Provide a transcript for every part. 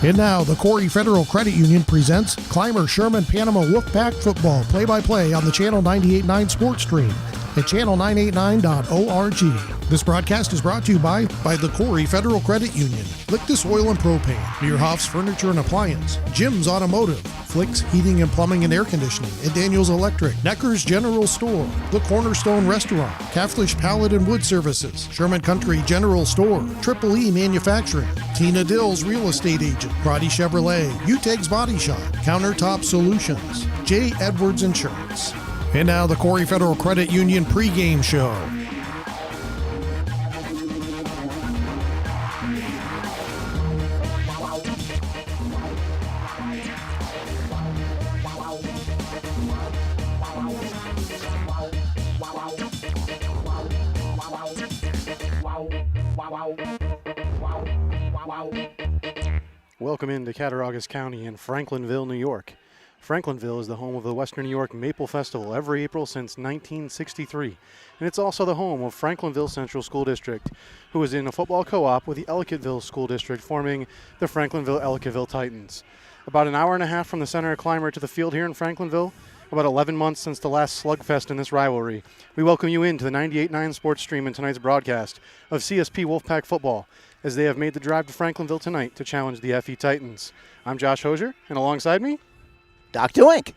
And now, the Corry Federal Credit Union presents Clymer Sherman Panama Wolfpack Football play-by-play on the Channel 98.9 Sports Stream at channel989.org. This broadcast is brought to you by the Corry Federal Credit Union, Lictus Oil Propane, Meerhoffs Furniture and Appliance, Jim's Automotive, Flicks Heating and Plumbing and Air Conditioning, and Daniels Electric, Necker's General Store, the Cornerstone Restaurant, Caflisch Pallet and Wood Services, Sherman Country General Store, Triple E Manufacturing, Tina Dill's Real Estate Agent, Crotty Chevrolet, Utegg's Body Shop, Countertop Solutions, J. Edwards Insurance. And now the Corry Federal Credit Union pregame show. Welcome into Cattaraugus County in Franklinville, New York. Franklinville is the home of the Western New York Maple Festival every April since 1963. And it's also the home of Franklinville Central School District, who is in a football co-op with the Ellicotville School District, forming the Franklinville-Ellicotville Titans. About an hour and a half from the center of Clymer to the field here in Franklinville, about 11 months since the last slugfest in this rivalry. We welcome you into the 98.9 Sports Stream in tonight's broadcast of CSP Wolfpack football, as they have made the drive to Franklinville tonight to challenge the FE Titans. I'm Josh Hosier, and alongside me, Doc Duink.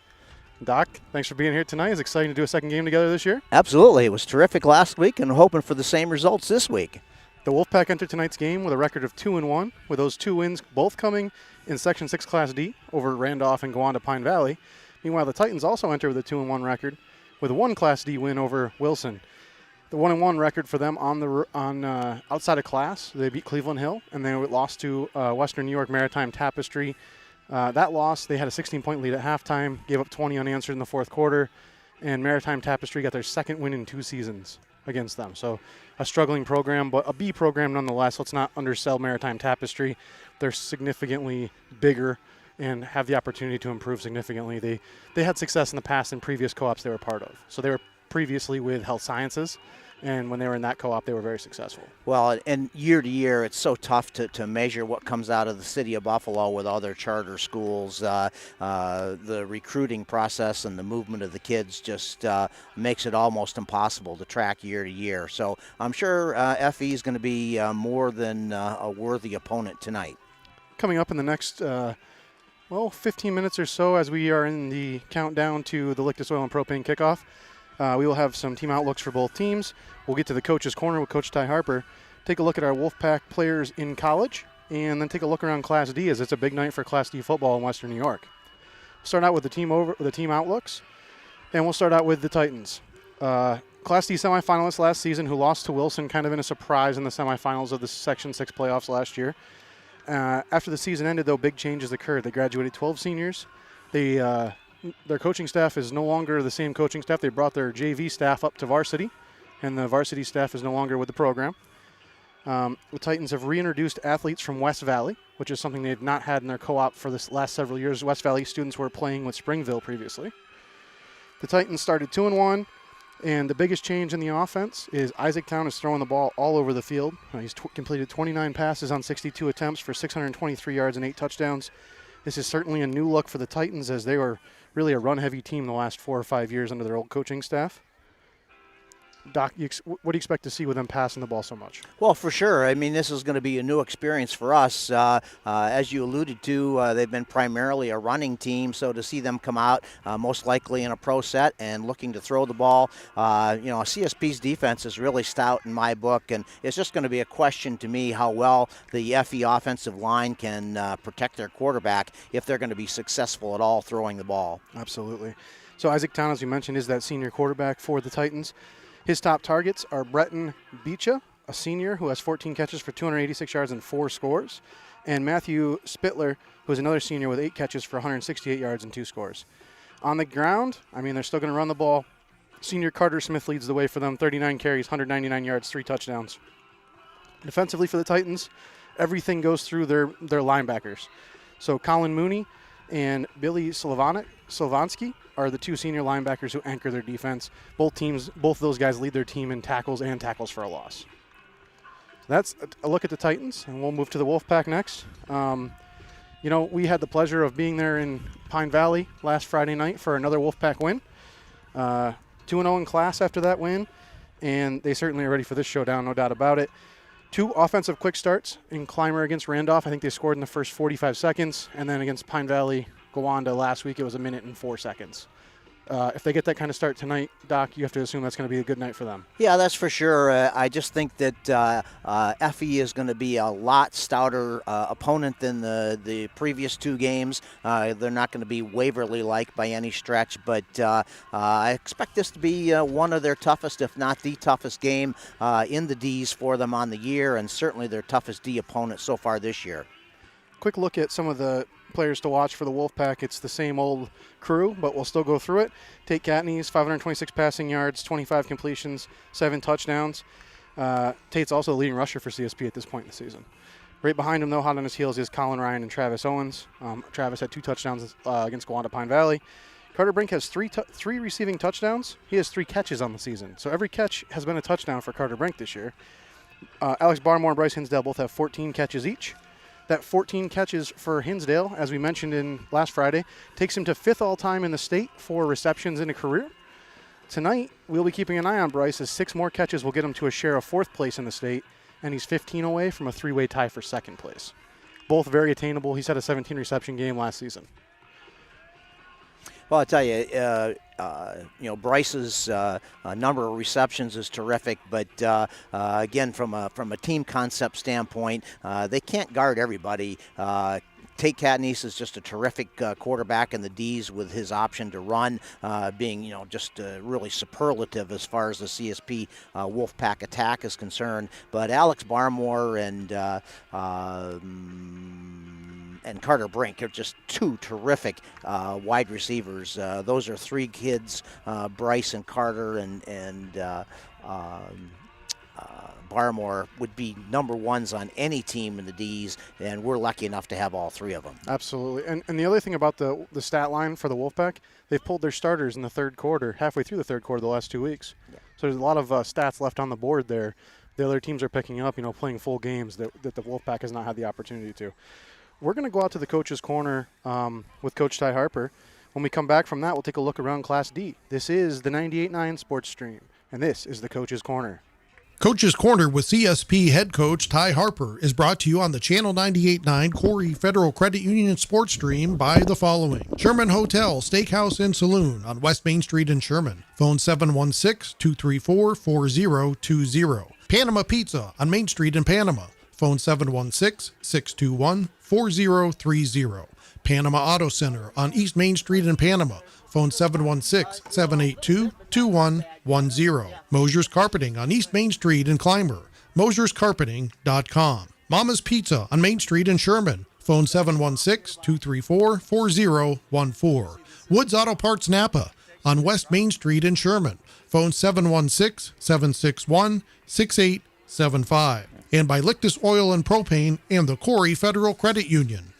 Doc, thanks for being here tonight. It's exciting to do a second game together this year. Absolutely. It was terrific last week, and we're hoping for the same results this week. The Wolfpack entered tonight's game with a record of 2-1, with those two wins both coming in Section 6 Class D over Randolph and Gowanda Pine Valley. Meanwhile, the Titans also entered with a 2-1 record with one Class D win over Wilson. The 1-1 record for them on outside of class, they beat Cleveland Hill, and they lost to Western New York Maritime Tapestry. That loss, they had a 16-point lead at halftime, gave up 20 unanswered in the fourth quarter, and Maritime Tapestry got their second win in 2 seasons against them. So a struggling program, but a B program nonetheless. Let's not undersell Maritime Tapestry. They're significantly bigger and have the opportunity to improve significantly. They had success in the past in previous co-ops they were part of. So they were previously with Health Sciences, and when they were in that co-op, they were very successful. Well, and year to year, it's so tough to measure what comes out of the city of Buffalo with other charter schools. The recruiting process and the movement of the kids just makes it almost impossible to track year to year. So I'm sure FE is going to be more than a worthy opponent tonight. Coming up in the next 15 minutes or so, as we are in the countdown to the Lictus Oil and Propane kickoff, we will have some team outlooks for both teams. We'll get to the coach's corner with Coach Ty Harper, take a look at our Wolfpack players in college, and then take a look around Class D, as it's a big night for Class D football in Western New York. Start out with the team outlooks, and we'll start out with the Titans. Class D semifinalists last season, who lost to Wilson kind of in a surprise in the semifinals of the Section 6 playoffs last year. After the season ended, though, big changes occurred. They graduated 12 seniors. Their coaching staff is no longer the same coaching staff. They brought their JV staff up to Varsity, and the Varsity staff is no longer with the program. The Titans have reintroduced athletes from West Valley, which is something they've not had in their co-op for the last several years. West Valley students were playing with Springville previously. The Titans started 2-1, and the biggest change in the offense is Isaactown is throwing the ball all over the field. He's completed 29 passes on 62 attempts for 623 yards and 8 touchdowns. This is certainly a new look for the Titans, as they were really a run-heavy team the last 4 or 5 years under their old coaching staff. Doc, what do you expect to see with them passing the ball so much? Well, for sure. I mean, this is going to be a new experience for us. As you alluded to, they've been primarily a running team, so to see them come out most likely in a pro set and looking to throw the ball, CSP's defense is really stout in my book, and it's just going to be a question to me how well the FE offensive line can protect their quarterback if they're going to be successful at all throwing the ball. Absolutely. So Isaactown, as you mentioned, is that senior quarterback for the Titans. His top targets are Breton Beecha, a senior who has 14 catches for 286 yards and 4 scores, and Matthew Spittler, who is another senior with 8 catches for 168 yards and 2 scores. On the ground, they're still going to run the ball. Senior Carter Smith leads the way for them, 39 carries, 199 yards, 3 touchdowns. Defensively for the Titans, everything goes through their linebackers. So Colin Mooney and Billy Slovansky are the 2 senior linebackers who anchor their defense. Both of those guys lead their team in tackles and tackles for a loss. That's a look at the Titans, and we'll move to the Wolfpack next. We had the pleasure of being there in Pine Valley last Friday night for another Wolfpack win. 2-0 in class after that win, and they certainly are ready for this showdown, no doubt about it. 2 offensive quick starts in Clymer against Randolph. I think they scored in the first 45 seconds, and then against Pine Valley, Gowanda last week, it was 1 minute and 4 seconds. If they get that kind of start tonight, Doc, you have to assume that's going to be a good night for them. Yeah, that's for sure. I just think that FE is going to be a lot stouter opponent than the previous 2 games. They're not going to be Waverly-like by any stretch, but I expect this to be one of their toughest, if not the toughest game in the Ds for them on the year, and certainly their toughest D opponent so far this year. Quick look at some of the players to watch for the Wolfpack. It's the same old crew, but we'll still go through it. Tate Catney's 526 passing yards, 25 completions, 7 touchdowns. Tate's also the leading rusher for CSP at this point in the season. Right behind him, though, hot on his heels, is Colin Ryan and Travis Owens. Travis had 2 touchdowns against Gowanda Pine Valley. Carter Brink has 3 receiving touchdowns. He has 3 catches on the season. So every catch has been a touchdown for Carter Brink this year. Alex Barmore and Bryce Hinsdale both have 14 catches each. That 14 catches for Hinsdale, as we mentioned in last Friday, takes him to 5th all-time in the state for receptions in a career. Tonight, we'll be keeping an eye on Bryce, as 6 more catches will get him to a share of 4th place in the state, and he's 15 away from a 3-way tie for 2nd place. Both very attainable. He's had a 17 reception game last season. Well, I'll tell you, Bryce's number of receptions is terrific, but again, from a team concept standpoint, they can't guard everybody. Tate Catnese is just a terrific quarterback in the Ds with his option to run, being just really superlative as far as the CSP Wolfpack attack is concerned. But Alex Barmore and Carter Brink are just 2 terrific wide receivers. Those are 3 kids, Bryce and Carter and Barmore would be number 1s on any team in the Ds, and we're lucky enough to have all 3 of them. Absolutely. And the other thing about the stat line for the Wolfpack, they've pulled their starters in the 3rd quarter, halfway through the 3rd quarter the last 2 weeks. Yeah. So there's a lot of stats left on the board there. The other teams are picking up, playing full games that the Wolfpack has not had the opportunity to. We're going to go out to the Coach's Corner with Coach Ty Harper. When we come back from that, we'll take a look around Class D. This is the 98.9 Sports Stream, and this is the Coach's Corner. Coach's Corner with CSP head coach Ty Harper is brought to you on the Channel 98.9 Corry Federal Credit Union Sports Stream by the following: Sherman Hotel, Steakhouse, and Saloon on West Main Street in Sherman. Phone 716-234-4020. Panama Pizza on Main Street in Panama. Phone 716-621-4030. Panama Auto Center on East Main Street in Panama. Phone 716-782-2110. Mosier's Carpeting on East Main Street in Clymer. MosiersCarpeting.com. Mama's Pizza on Main Street in Sherman. Phone 716-234-4014. Woods Auto Parts Napa on West Main Street in Sherman. Phone 716-761-6875. And by Lictus Oil and Propane and the Corry Federal Credit Union.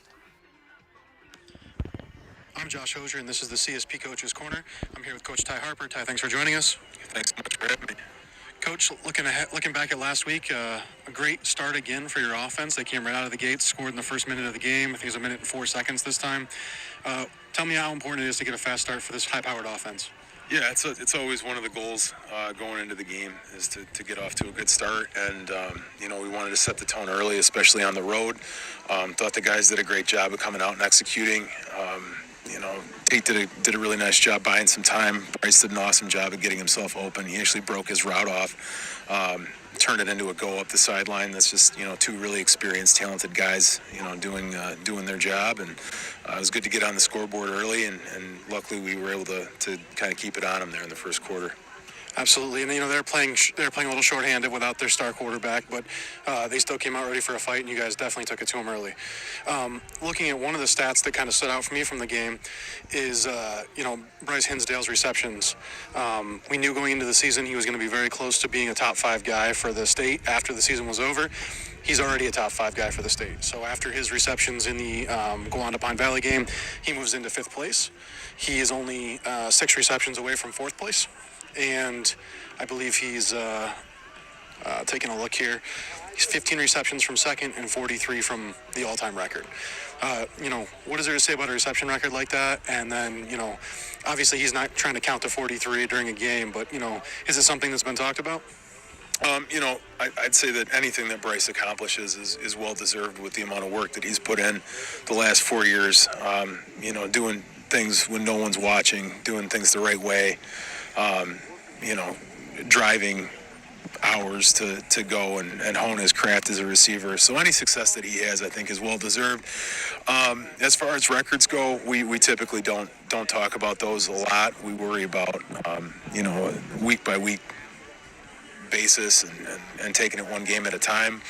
I'm Josh Hosier, and this is the CSP Coach's Corner. I'm here with Coach Ty Harper. Ty, thanks for joining us. Thanks so much for having me. Coach, looking back at last week, a great start again for your offense. They came right out of the gates, scored in the first minute of the game. I think it was 1 minute and 4 seconds this time. Tell me how important it is to get a fast start for this high-powered offense. Yeah, it's always one of the goals going into the game is to get off to a good start. And, we wanted to set the tone early, especially on the road. Thought the guys did a great job of coming out and executing. Tate did a really nice job buying some time. Bryce did an awesome job of getting himself open. He actually broke his route off, turned it into a go up the sideline. That's just, 2 really experienced, talented guys, doing their job. And it was good to get on the scoreboard early, and luckily we were able to kind of keep it on them there in the first quarter. Absolutely, and they're playing a little shorthanded without their star quarterback, but they still came out ready for a fight, and you guys definitely took it to them early. Looking at one of the stats that kind of stood out for me from the game is, Bryce Hinsdale's receptions. We knew going into the season he was going to be very close to being a top 5 guy for the state after the season was over. He's already a top 5 guy for the state. So after his receptions in the Gowanda Pine Valley game, he moves into 5th place. He is only 6 receptions away from 4th place. And I believe he's taking a look here. He's 15 receptions from second and 43 from the all-time record. What is there to say about a reception record like that? And then, obviously he's not trying to count to 43 during a game, but, is it something that's been talked about? I'd say that anything that Bryce accomplishes is well-deserved with the amount of work that he's put in the last 4 years, doing things when no one's watching, doing things the right way, driving hours to go and hone his craft as a receiver. So any success that he has, I think, is well-deserved. As far as records go, we typically don't talk about those a lot. We worry about, week-by-week basis and taking it one game at a time.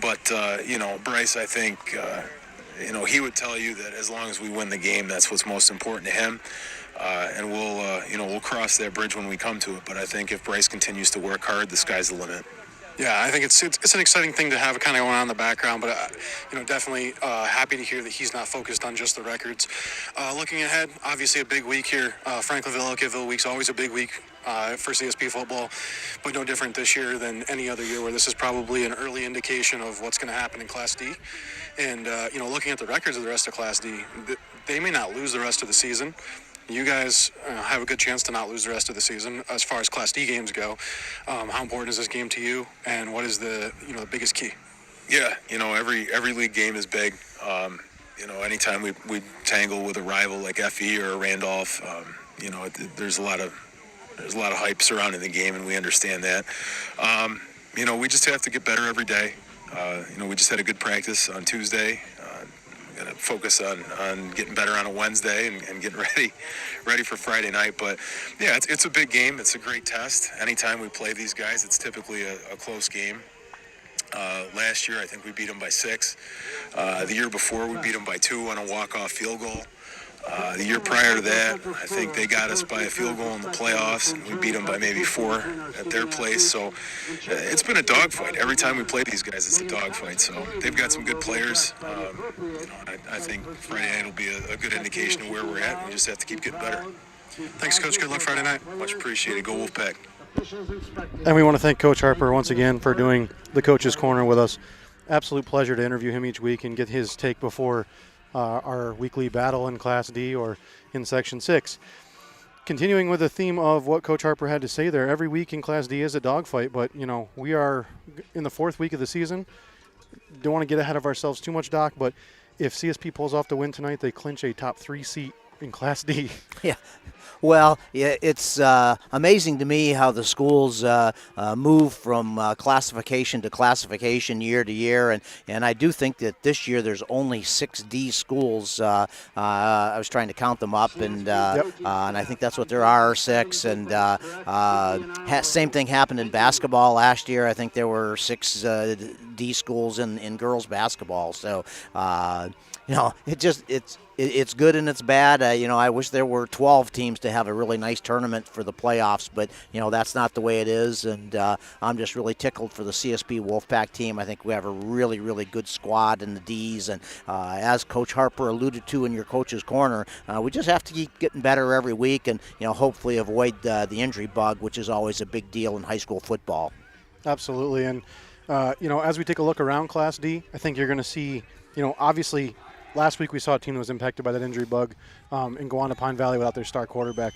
But, Bryce, I think, he would tell you that as long as we win the game, that's what's most important to him. And we'll cross that bridge when we come to it. But I think if Bryce continues to work hard, the sky's the limit. Yeah, I think it's an exciting thing to have kind of going on in the background, but definitely happy to hear that he's not focused on just the records. Looking ahead, obviously a big week here. Franklinville, Ellicotville week's always a big week for CSP football, but no different this year than any other year, where this is probably an early indication of what's going to happen in Class D. And looking at the records of the rest of Class D, they may not lose the rest of the season. You guys have a good chance to not lose the rest of the season. As far as Class D games go, how important is this game to you, and what is the the biggest key? Yeah, every league game is big. Anytime we tangle with a rival like FE or Randolph, there's a lot of hype surrounding the game, and we understand that. We just have to get better every day. We just had a good practice on Tuesday. Got to focus on getting better on a Wednesday and getting ready for Friday night. But yeah, it's a big game. It's a great test. Anytime we play these guys, it's typically a close game. Last year, I think we beat them by 6. The year before, we beat them by 2 on a walk-off field goal. The year prior to that, I think they got us by a field goal in the playoffs, and we beat them by maybe 4 at their place. So it's been a dogfight. Every time we play these guys, it's a dogfight. So they've got some good players. I think Friday night will be a good indication of where we're at. We just have to keep getting better. Thanks, Coach. Good luck Friday night. Much appreciated. Go Wolfpack. And we want to thank Coach Harper once again for doing the Coach's Corner with us. Absolute pleasure to interview him each week and get his take before our weekly battle in Class D or in Section 6. Continuing with the theme of what Coach Harper had to say there, every week in Class D is a dogfight, but, we are in the 4th week of the season. Don't want to get ahead of ourselves too much, Doc, but if CSP pulls off the win tonight, they clinch a top 3 seat in Class D. Yeah. Well, it's amazing to me how the schools move from classification to classification year to year, and I do think that this year there's only 6 D schools. I was trying to count them up, and I think that's what there are, 6. And same thing happened in basketball last year. I think there were 6 D schools in girls basketball. So it's good and it's bad. I wish there were 12 teams to have a really nice tournament for the playoffs, but, that's not the way it is. And I'm just really tickled for the CSP Wolfpack team. I think we have a really, really good squad in the Ds. And as Coach Harper alluded to in your Coach's Corner, we just have to keep getting better every week and, hopefully avoid the injury bug, which is always a big deal in high school football. Absolutely. And, as we take a look around Class D, I think you're going to see, obviously – last week we saw a team that was impacted by that injury bug and go on to Pine Valley without their star quarterback.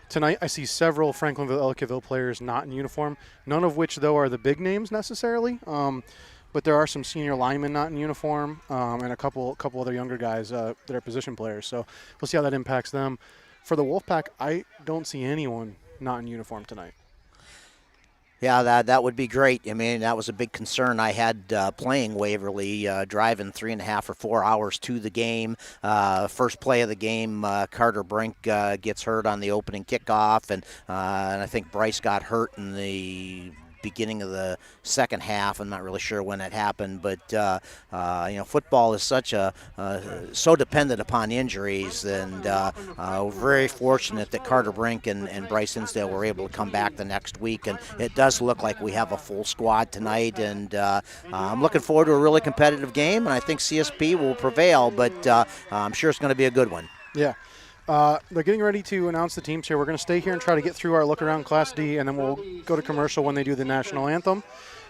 Tonight I see several Franklinville, Ellicotville players not in uniform, none of which, though, are the big names necessarily. But there are some senior linemen not in uniform and a couple other younger guys that are position players. So we'll see how that impacts them. For the Wolfpack, I don't see anyone not in uniform tonight. Yeah, that would be great. I mean, that was a big concern I had playing Waverly, driving 3.5 or 4 hours to the game. First play of the game, Carter Brink gets hurt on the opening kickoff, and I think Bryce got hurt in the beginning of the second half. I'm not really sure when it happened, but football is so dependent upon injuries, and we're very fortunate that Carter Brink and Bryce Hinsdale were able to come back the next week, and it does look like we have a full squad tonight, and I'm looking forward to a really competitive game, and I think CSP will prevail, but I'm sure it's going to be a good one. Yeah. They're getting ready to announce the teams here. We're going to stay here and try to get through our look around Class D, and then we'll go to commercial when they do the national anthem.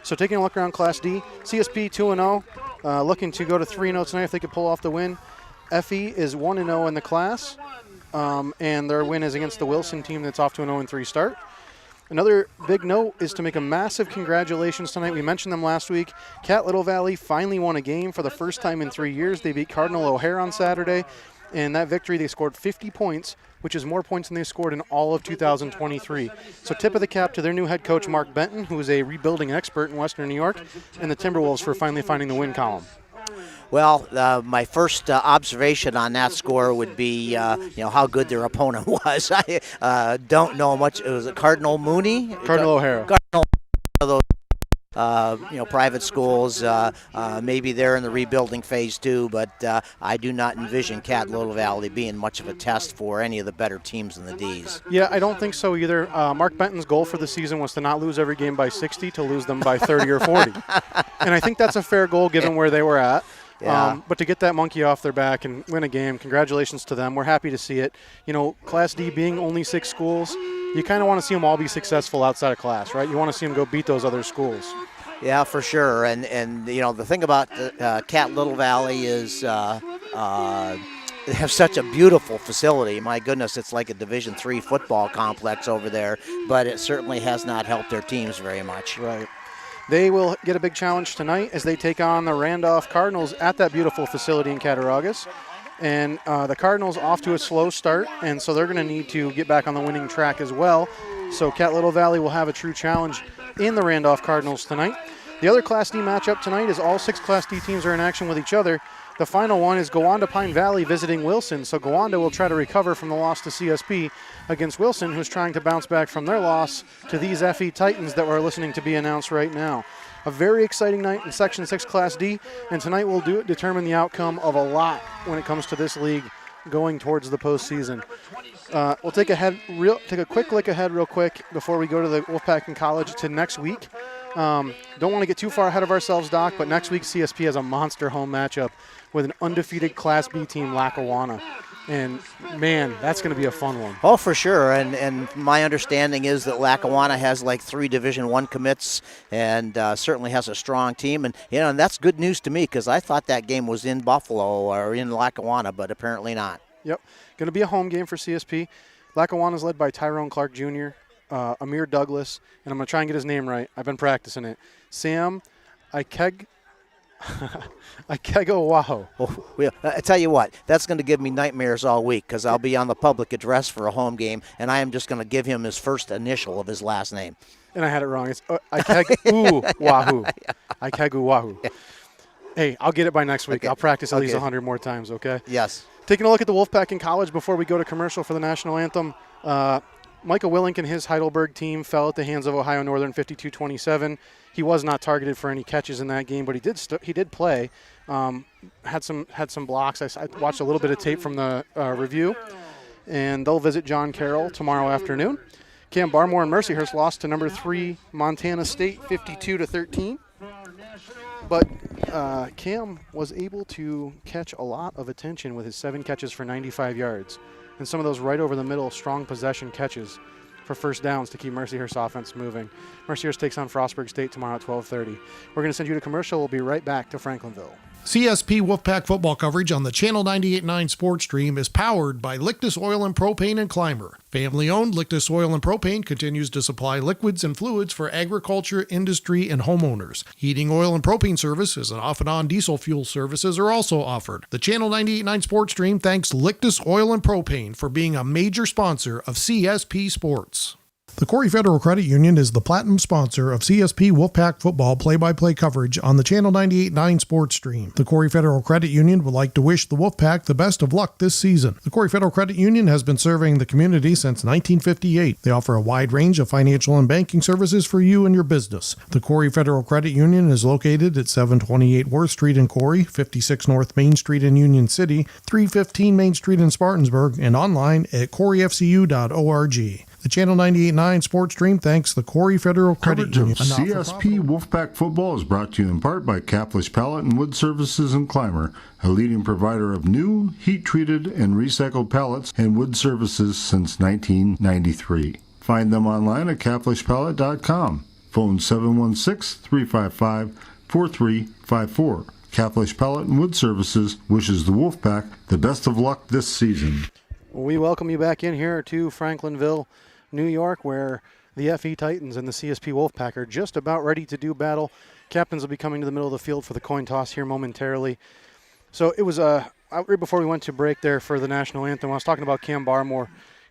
So taking a look around Class D, CSP 2-0, looking to go to 3-0 tonight if they could pull off the win. FE is 1-0 in the class, and their win is against the Wilson team that's off to an 0-3 start. Another big note is to make a massive congratulations tonight. We mentioned them last week. Cat Little Valley finally won a game for the first time in 3 years. They beat Cardinal O'Hare on Saturday. In that victory, they scored 50 points, which is more points than they scored in all of 2023. So tip of the cap to their new head coach, Mark Benton, who is a rebuilding expert in Western New York, and the Timberwolves for finally finding the win column. Well, my first observation on that score would be, how good their opponent was. I don't know much. It was a Cardinal Mooney? Cardinal O'Hara. Cardinal, those, private schools. Maybe they're in the rebuilding phase too, but I do not envision Cat Little Valley being much of a test for any of the better teams in the Ds. Yeah, I don't think so either. Mark Benton's goal for the season was to not lose every game by 60, to lose them by 30 or 40. And I think that's a fair goal given where they were at. Yeah. But to get that monkey off their back and win a game, congratulations to them. We're happy to see it. Class D being only 6 schools, you kind of want to see them all be successful outside of class, right? You want to see them go beat those other schools. Yeah, for sure. And the thing about Cat Little Valley is they have such a beautiful facility. My goodness, it's like a Division III football complex over there, but it certainly has not helped their teams very much. Right. They will get a big challenge tonight as they take on the Randolph Cardinals at that beautiful facility in Cattaraugus. And the Cardinals off to a slow start, and so they're going to need to get back on the winning track as well. So Cat Little Valley will have a true challenge in the Randolph Cardinals tonight. The other Class D matchup tonight is all 6 Class D teams are in action with each other. The final one is Gowanda Pine Valley visiting Wilson. So Gowanda will try to recover from the loss to CSP against Wilson, who's trying to bounce back from their loss to these FE Titans that we're listening to be announced right now. A very exciting night in Section 6 Class D, and tonight will determine the outcome of a lot when it comes to this league going towards the postseason. We'll take a quick look ahead real quick before we go to the Wolfpack and College to next week. Don't want to get too far ahead of ourselves, Doc, but next week CSP has a monster home matchup with an undefeated Class B team, Lackawanna. And, man, that's going to be a fun one. Oh, for sure. And my understanding is that Lackawanna has like 3 Division I commits and certainly has a strong team. And, and that's good news to me because I thought that game was in Buffalo or in Lackawanna, but apparently not. Yep. Going to be a home game for CSP. Lackawanna is led by Tyrone Clark Jr., Amir Douglas, and I'm going to try and get his name right. I've been practicing it. Sam Ikegowaho. Oh, well, I tell you what, that's going to give me nightmares all week because I'll be on the public address for a home game, and I am just going to give him his first initial of his last name. And I had it wrong. It's Ikegowaho. Ikegowaho. Yeah. Hey, I'll get it by next week. Okay. I'll practice at least 100 more times, okay? Yes. Taking a look at the Wolfpack in College before we go to commercial for the national anthem. Michael Willink and his Heidelberg team fell at the hands of Ohio Northern 52-27. He was not targeted for any catches in that game, but he did play. Had some blocks. I watched a little bit of tape from the review, and they'll visit John Carroll tomorrow afternoon. Cam Barmore and Mercyhurst lost to number 3 Montana State 52-13. But Cam was able to catch a lot of attention with his 7 catches for 95 yards. And some of those right over the middle, strong possession catches for first downs to keep Mercyhurst's offense moving. Mercyhurst takes on Frostburg State tomorrow at 12:30. We're going to send you to commercial. We'll be right back to Franklinville. CSP Wolfpack football coverage on the Channel 98.9 Sports Stream is powered by Lictus Oil and Propane and Climber. Family-owned Lictus Oil and Propane continues to supply liquids and fluids for agriculture, industry, and homeowners. Heating oil and propane services and off-and-on diesel fuel services are also offered. The Channel 98.9 Sports Stream thanks Lictus Oil and Propane for being a major sponsor of CSP Sports. The Corry Federal Credit Union is the platinum sponsor of CSP Wolfpack football play-by-play coverage on the Channel 98.9 Sports Stream. The Corry Federal Credit Union would like to wish the Wolfpack the best of luck this season. The Corry Federal Credit Union has been serving the community since 1958. They offer a wide range of financial and banking services for you and your business. The Corry Federal Credit Union is located at 728 Worth Street in Corry, 56 North Main Street in Union City, 315 Main Street in Spartansburg, and online at corryfcu.org. The Channel 98.9 Sports Stream thanks the Corry Federal Credit Union. Coverage of CSP Wolfpack football is brought to you in part by Caflisch Pallet and Wood Services and Climber, a leading provider of new, heat-treated, and recycled pallets and wood services since 1993. Find them online at caflischpallet.com. Phone 716-355-4354. Caflisch Pallet and Wood Services wishes the Wolfpack the best of luck this season. We welcome you back in here to Franklinville, New York, where the FE Titans and the CSP Wolfpack are just about ready to do battle. Captains will be coming to the middle of the field for the coin toss here momentarily. So it was right before we went to break there for the national anthem, I was talking about Cam Barmore.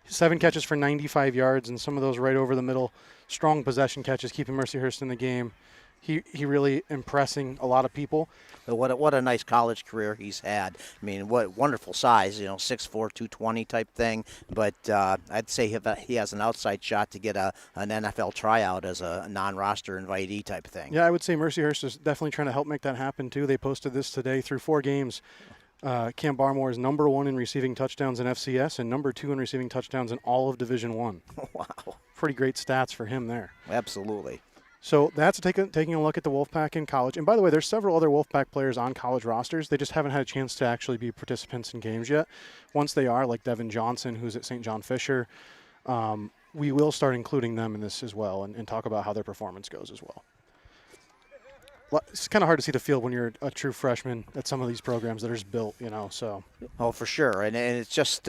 7 catches for 95 yards, and some of those right over the middle. Strong possession catches, keeping Mercyhurst in the game. He really impressing a lot of people. What a nice college career he's had. I mean, what wonderful size, 6'4", 220 type thing. But I'd say he has an outside shot to get an NFL tryout as a non-roster invitee type thing. Yeah, I would say Mercyhurst is definitely trying to help make that happen too. They posted this today through 4 games. Cam Barmore is number 1 in receiving touchdowns in FCS and number 2 in receiving touchdowns in all of Division I. Wow. Pretty great stats for him there. Absolutely. So that's taking a look at the Wolfpack in college. And by the way, there's several other Wolfpack players on college rosters. They just haven't had a chance to actually be participants in games yet. Once they are, like Devin Johnson, who's at St. John Fisher, we will start including them in this as well and talk about how their performance goes as well. It's kind of hard to see the field when you're a true freshman at some of these programs that are just built, so. Oh, for sure. And it's just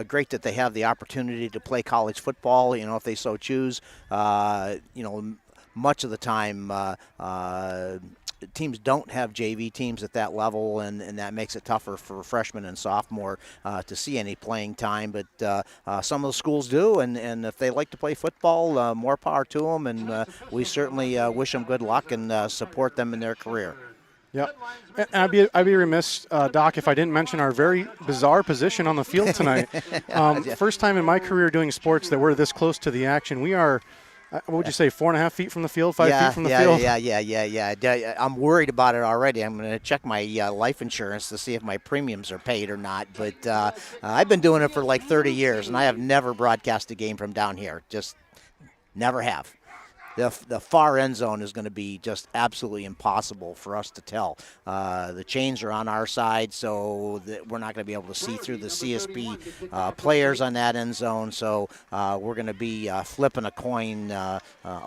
great that they have the opportunity to play college football, if they so choose. Much of the time, teams don't have JV teams at that level, and that makes it tougher for freshmen and sophomore to see any playing time. But some of the schools do, and if they like to play football, more power to them, and we certainly wish them good luck and support them in their career. Yep. And I'd be remiss, Doc, if I didn't mention our very bizarre position on the field tonight. First time in my career doing sports that we're this close to the action. We are, what would you say, 4.5 feet from the field, 5 feet from the field? Yeah. I'm worried about it already. I'm going to check my life insurance to see if my premiums are paid or not. But I've been doing it for like 30 years, and I have never broadcast a game from down here. Just never have. The far end zone is going to be just absolutely impossible for us to tell. The chains are on our side, so that we're not going to be able to see through the CSP players on that end zone. So we're going to be flipping a coin a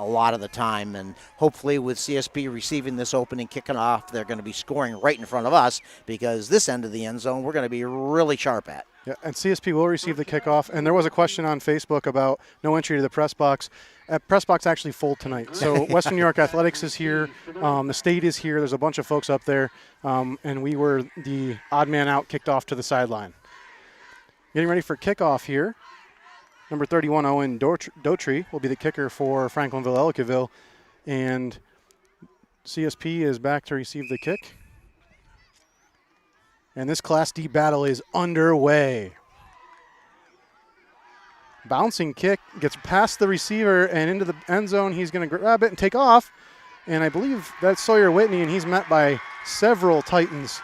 lot of the time. And hopefully with CSP receiving this opening kicking off, they're going to be scoring right in front of us, because this end of the end zone we're going to be really sharp at. Yeah, and CSP will receive the kickoff. And there was a question on Facebook about no entry to the press box. Press box actually full tonight. So Western New York Athletics is here. The state is here. There's a bunch of folks up there. And we were the odd man out, kicked off to the sideline. Getting ready for kickoff here. Number 31, Owen Daughtry, will be the kicker for Franklinville, Ellicotville. And CSP is back to receive the kick. And this Class D battle is underway. Bouncing kick, gets past the receiver and into the end zone. He's going to grab it and take off. And I believe that's Sawyer Whitney, and he's met by several Titans.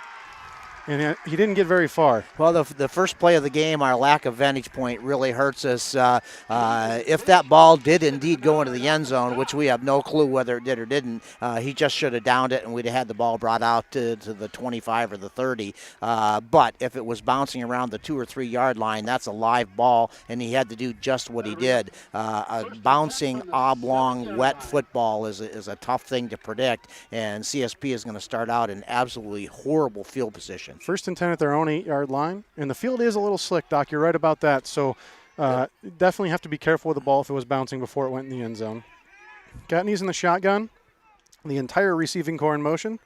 And he didn't get very far. Well, the first play of the game, our lack of vantage point really hurts us. If that ball did indeed go into the end zone, which we have no clue whether it did or didn't, he just should have downed it, and we'd have had the ball brought out to the 25 or the 30. But if it was bouncing around the 2 or 3 yard line, that's a live ball, and he had to do just what he did. A bouncing, oblong, wet football is a tough thing to predict, and CSP is going to start out in absolutely horrible field position. First and 10 at their own 8 yard line. And the field is a little slick, Doc. You're right about that. So definitely have to be careful with the ball if it was bouncing before it went in the end zone. Gatney's in the shotgun. The entire receiving core in motion.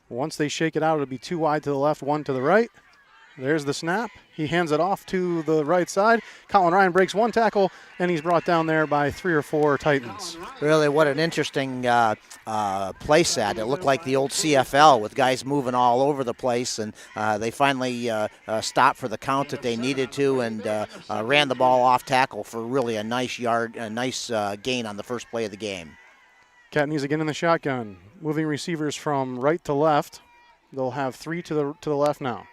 Once they shake it out, it'll be 2 wide to the left, 1 to the right. There's the snap. He hands it off to the right side. Colin Ryan breaks 1 tackle, and he's brought down there by 3 or 4 Titans. Really, what an interesting play set. It looked like the old CFL with guys moving all over the place, and they finally stopped for the count that they needed to and ran the ball off tackle for really a nice gain on the first play of the game. Catney's again in the shotgun. Moving receivers from right to left. They'll have 3 to the left now.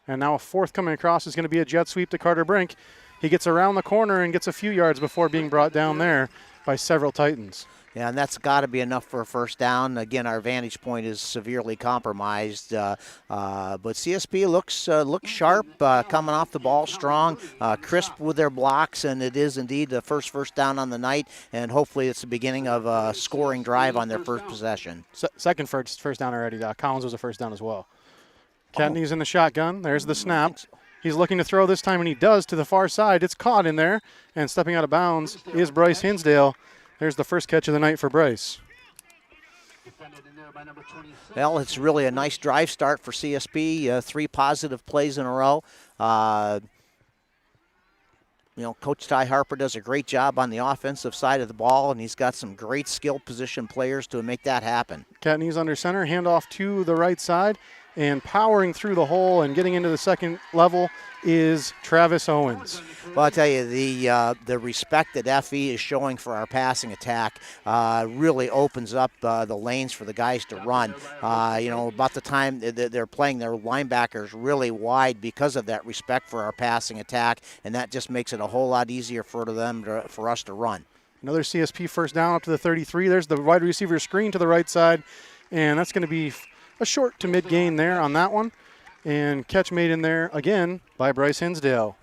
And now a 4th coming across is going to be a jet sweep to Carter Brink. He gets around the corner and gets a few yards before being brought down there by several Titans. Yeah, and that's got to be enough for a first down. Again, our vantage point is severely compromised, but CSP looks sharp, coming off the ball strong, crisp with their blocks, and it is indeed the first down on the night, and hopefully it's the beginning of a scoring drive on their first possession. Second first down already. Collins was a first down as well. Catney's in the shotgun. There's the snap. He's looking to throw this time, and he does to the far side. It's caught in there, and stepping out of bounds is Bryce Hinsdale. There's the first catch of the night for Bryce. Well, it's really a nice drive start for CSP, 3 positive plays in a row. Coach Ty Harper does a great job on the offensive side of the ball, and he's got some great skill position players to make that happen. Catney's under center, handoff to the right side, and powering through the hole and getting into the second level is Travis Owens. Well, I'll tell you, the respect that FE is showing for our passing attack really opens up the lanes for the guys to run. About the time they're playing their linebackers really wide because of that respect for our passing attack, and that just makes it a whole lot easier for us to run. Another CSP first down up to the 33. There's the wide receiver screen to the right side, and that's going to be a short to mid gain there on that one. And catch made in there again by Bryce Hinsdale.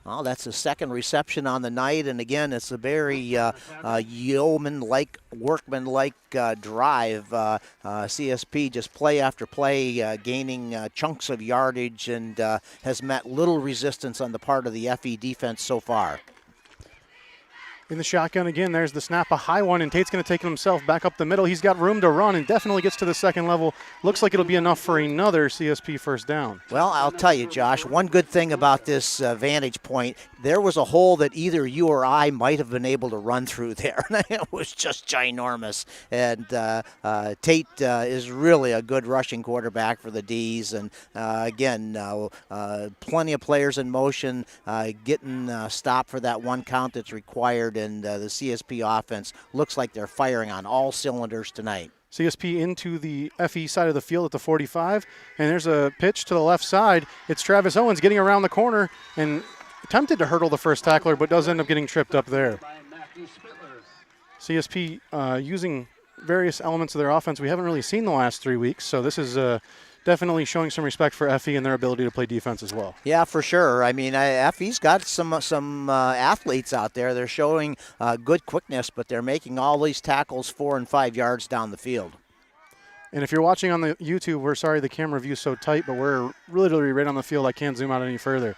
Well, that's the second reception on the night, and again, it's a very yeoman-like, workman-like drive. CSP just play after play, gaining chunks of yardage, and has met little resistance on the part of the FE defense so far. In the shotgun again, there's the snap, a high one, and Tate's going to take himself back up the middle. He's got room to run and definitely gets to the second level. Looks like it'll be enough for another CSP first down. Well, I'll tell you, Josh, one good thing about this vantage point, there was a hole that either you or I might have been able to run through there. It was just ginormous. And Tate is really a good rushing quarterback for the D's. And again, plenty of players in motion, getting stopped for that one count that's required. And the CSP offense looks like they're firing on all cylinders tonight. CSP into the FE side of the field at the 45, and there's a pitch to the left side. It's Travis Owens getting around the corner and attempted to hurdle the first tackler, but does end up getting tripped up there. CSP using various elements of their offense we haven't really seen the last 3 weeks, so this is definitely showing some respect for FE and their ability to play defense as well. Yeah, for sure. I mean, FE's got some athletes out there. They're showing good quickness, but they're making all these tackles 4 and 5 yards down the field. And if you're watching on the YouTube, we're sorry the camera view's so tight, but we're literally right on the field. I can't zoom out any further.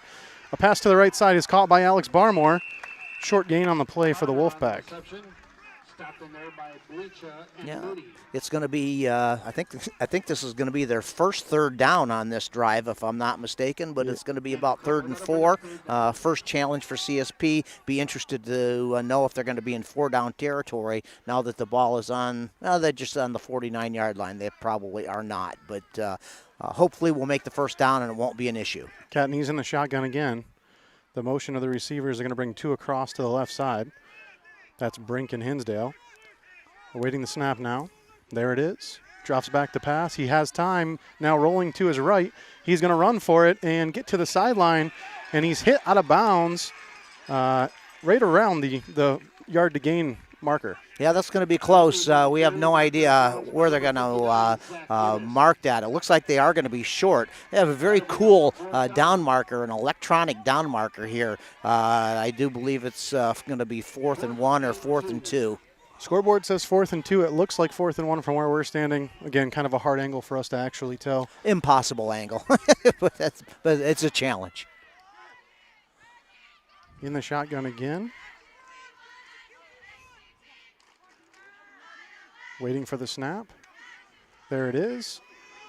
A pass to the right side is caught by Alex Barmore. Short gain on the play for the Wolfpack. Yeah, it's going to be. I think this is going to be their first third down on this drive, if I'm not mistaken. But it's going to be about 3rd and 4. First challenge for CSP. Be interested to know if they're going to be in 4-down territory now that the ball is on. They're just on the 49-yard line. They probably are not, but hopefully we'll make the first down and it won't be an issue. Catney's in the shotgun again. The motion of the receivers are going to bring 2 across to the left side. That's Brink and Hinsdale. Awaiting the snap now. There it is. Drops back to pass. He has time. Now rolling to his right. He's going to run for it and get to the sideline. And he's hit out of bounds right around the yard to gain marker. Yeah, that's going to be close. We have no idea where they're going to mark that. It looks like they are going to be short. They have a very cool down marker, an electronic down marker here. I do believe it's going to be 4th and 1 or 4th and 2. Scoreboard says 4th and 2. It looks like 4th and 1 from where we're standing. Again, kind of a hard angle for us to actually tell. Impossible angle, but it's a challenge. In the shotgun again. Waiting for the snap. There it is.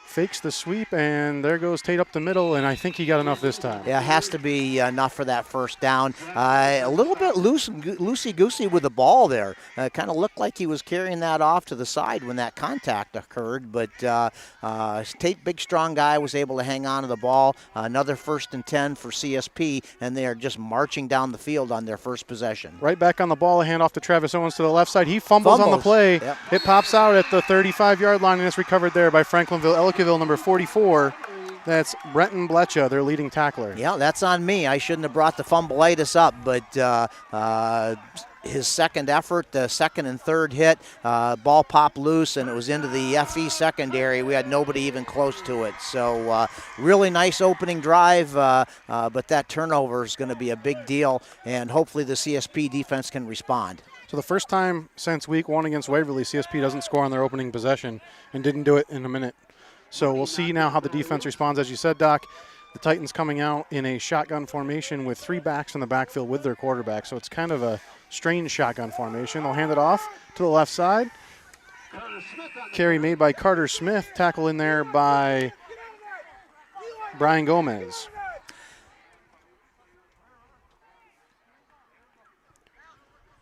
Fakes the sweep, and there goes Tate up the middle, and I think he got enough this time. Yeah, it has to be enough for that first down. A little bit loosey-goosey with the ball there. Kind of looked like he was carrying that off to the side when that contact occurred, but Tate, big, strong guy, was able to hang on to the ball. Another 1st and 10 for CSP, and they are just marching down the field on their first possession. Right back on the ball, a handoff to Travis Owens to the left side. He fumbles on the play. Yep. It pops out at the 35-yard line, and it's recovered there by Franklinville. Ellicotville, number 44. That's Brenton Blecha, their leading tackler. Yeah, that's on me. I shouldn't have brought the fumbleitis up, but his second effort, the second and third hit, ball popped loose and it was into the FE secondary. We had nobody even close to it. So really nice opening drive, but that turnover is going to be a big deal, and hopefully the CSP defense can respond. So the first time since week 1 against Waverly, CSP doesn't score on their opening possession and didn't do it in a minute. So we'll see now how the defense responds. As you said, Doc, the Titans coming out in a shotgun formation with 3 backs in the backfield with their quarterback. So it's kind of a strange shotgun formation. They'll hand it off to the left side. Carry made by Carter Smith. Tackle in there by Brian Gomez.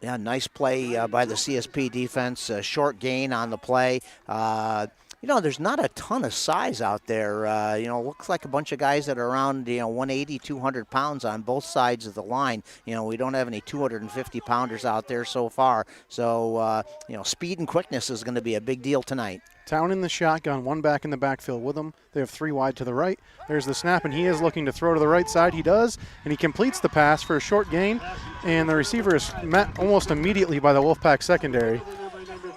Yeah, nice play by the CSP defense. Short gain on the play. There's not a ton of size out there. Looks like a bunch of guys that are around, 180, 200 pounds on both sides of the line. We don't have any 250-pounders out there so far. So, speed and quickness is going to be a big deal tonight. Town in the shotgun, 1 back in the backfield with them. They have 3 wide to the right. There's the snap, and he is looking to throw to the right side. He does, and he completes the pass for a short gain, and the receiver is met almost immediately by the Wolfpack secondary.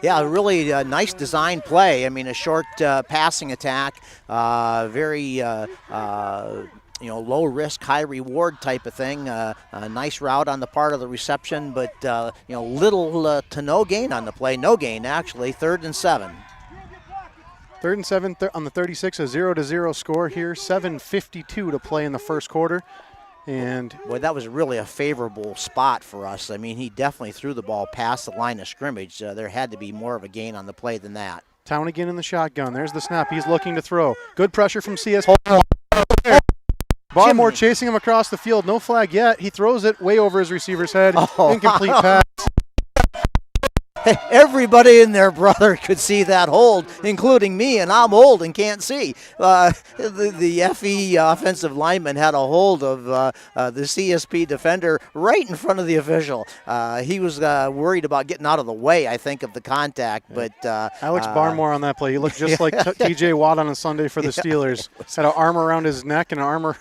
Yeah, really nice design play. I mean, a short passing attack, very low risk, high reward type of thing. A nice route on the part of the reception, but little to no gain on the play. No gain, actually. 3rd and 7. 3rd and 7 on the 36, a 0-0 score here. 7:52 to play in the first quarter. And boy, that was really a favorable spot for us. I mean, he definitely threw the ball past the line of scrimmage. There had to be more of a gain on the play than that. Town again in the shotgun. There's the snap. He's looking to throw. Good pressure from CS. Baltimore chasing him across the field. No flag yet. He throws it way over his receiver's head. Incomplete pass. Everybody and their brother could see that hold, including me, and I'm old and can't see. The FE offensive lineman had a hold of the CSP defender right in front of the official. He was worried about getting out of the way, I think, of the contact. But Alex Barmore on that play. He looked just like TJ Watt on a Sunday for the Steelers. Had an arm around his neck and an arm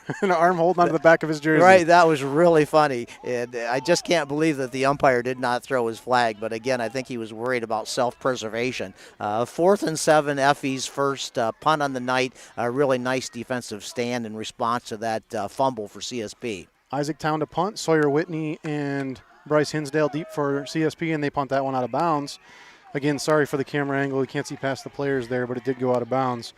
holding onto the back of his jersey. Right, that was really funny. And I just can't believe that the umpire did not throw his flag. But again, I think he was worried about self-preservation. 4th and 7, FE's first punt on the night. A really nice defensive stand in response to that fumble for CSP. Isaac Town to punt. Sawyer Whitney and Bryce Hinsdale deep for CSP, and they punt that one out of bounds. Again, sorry for the camera angle. You can't see past the players there, but it did go out of bounds.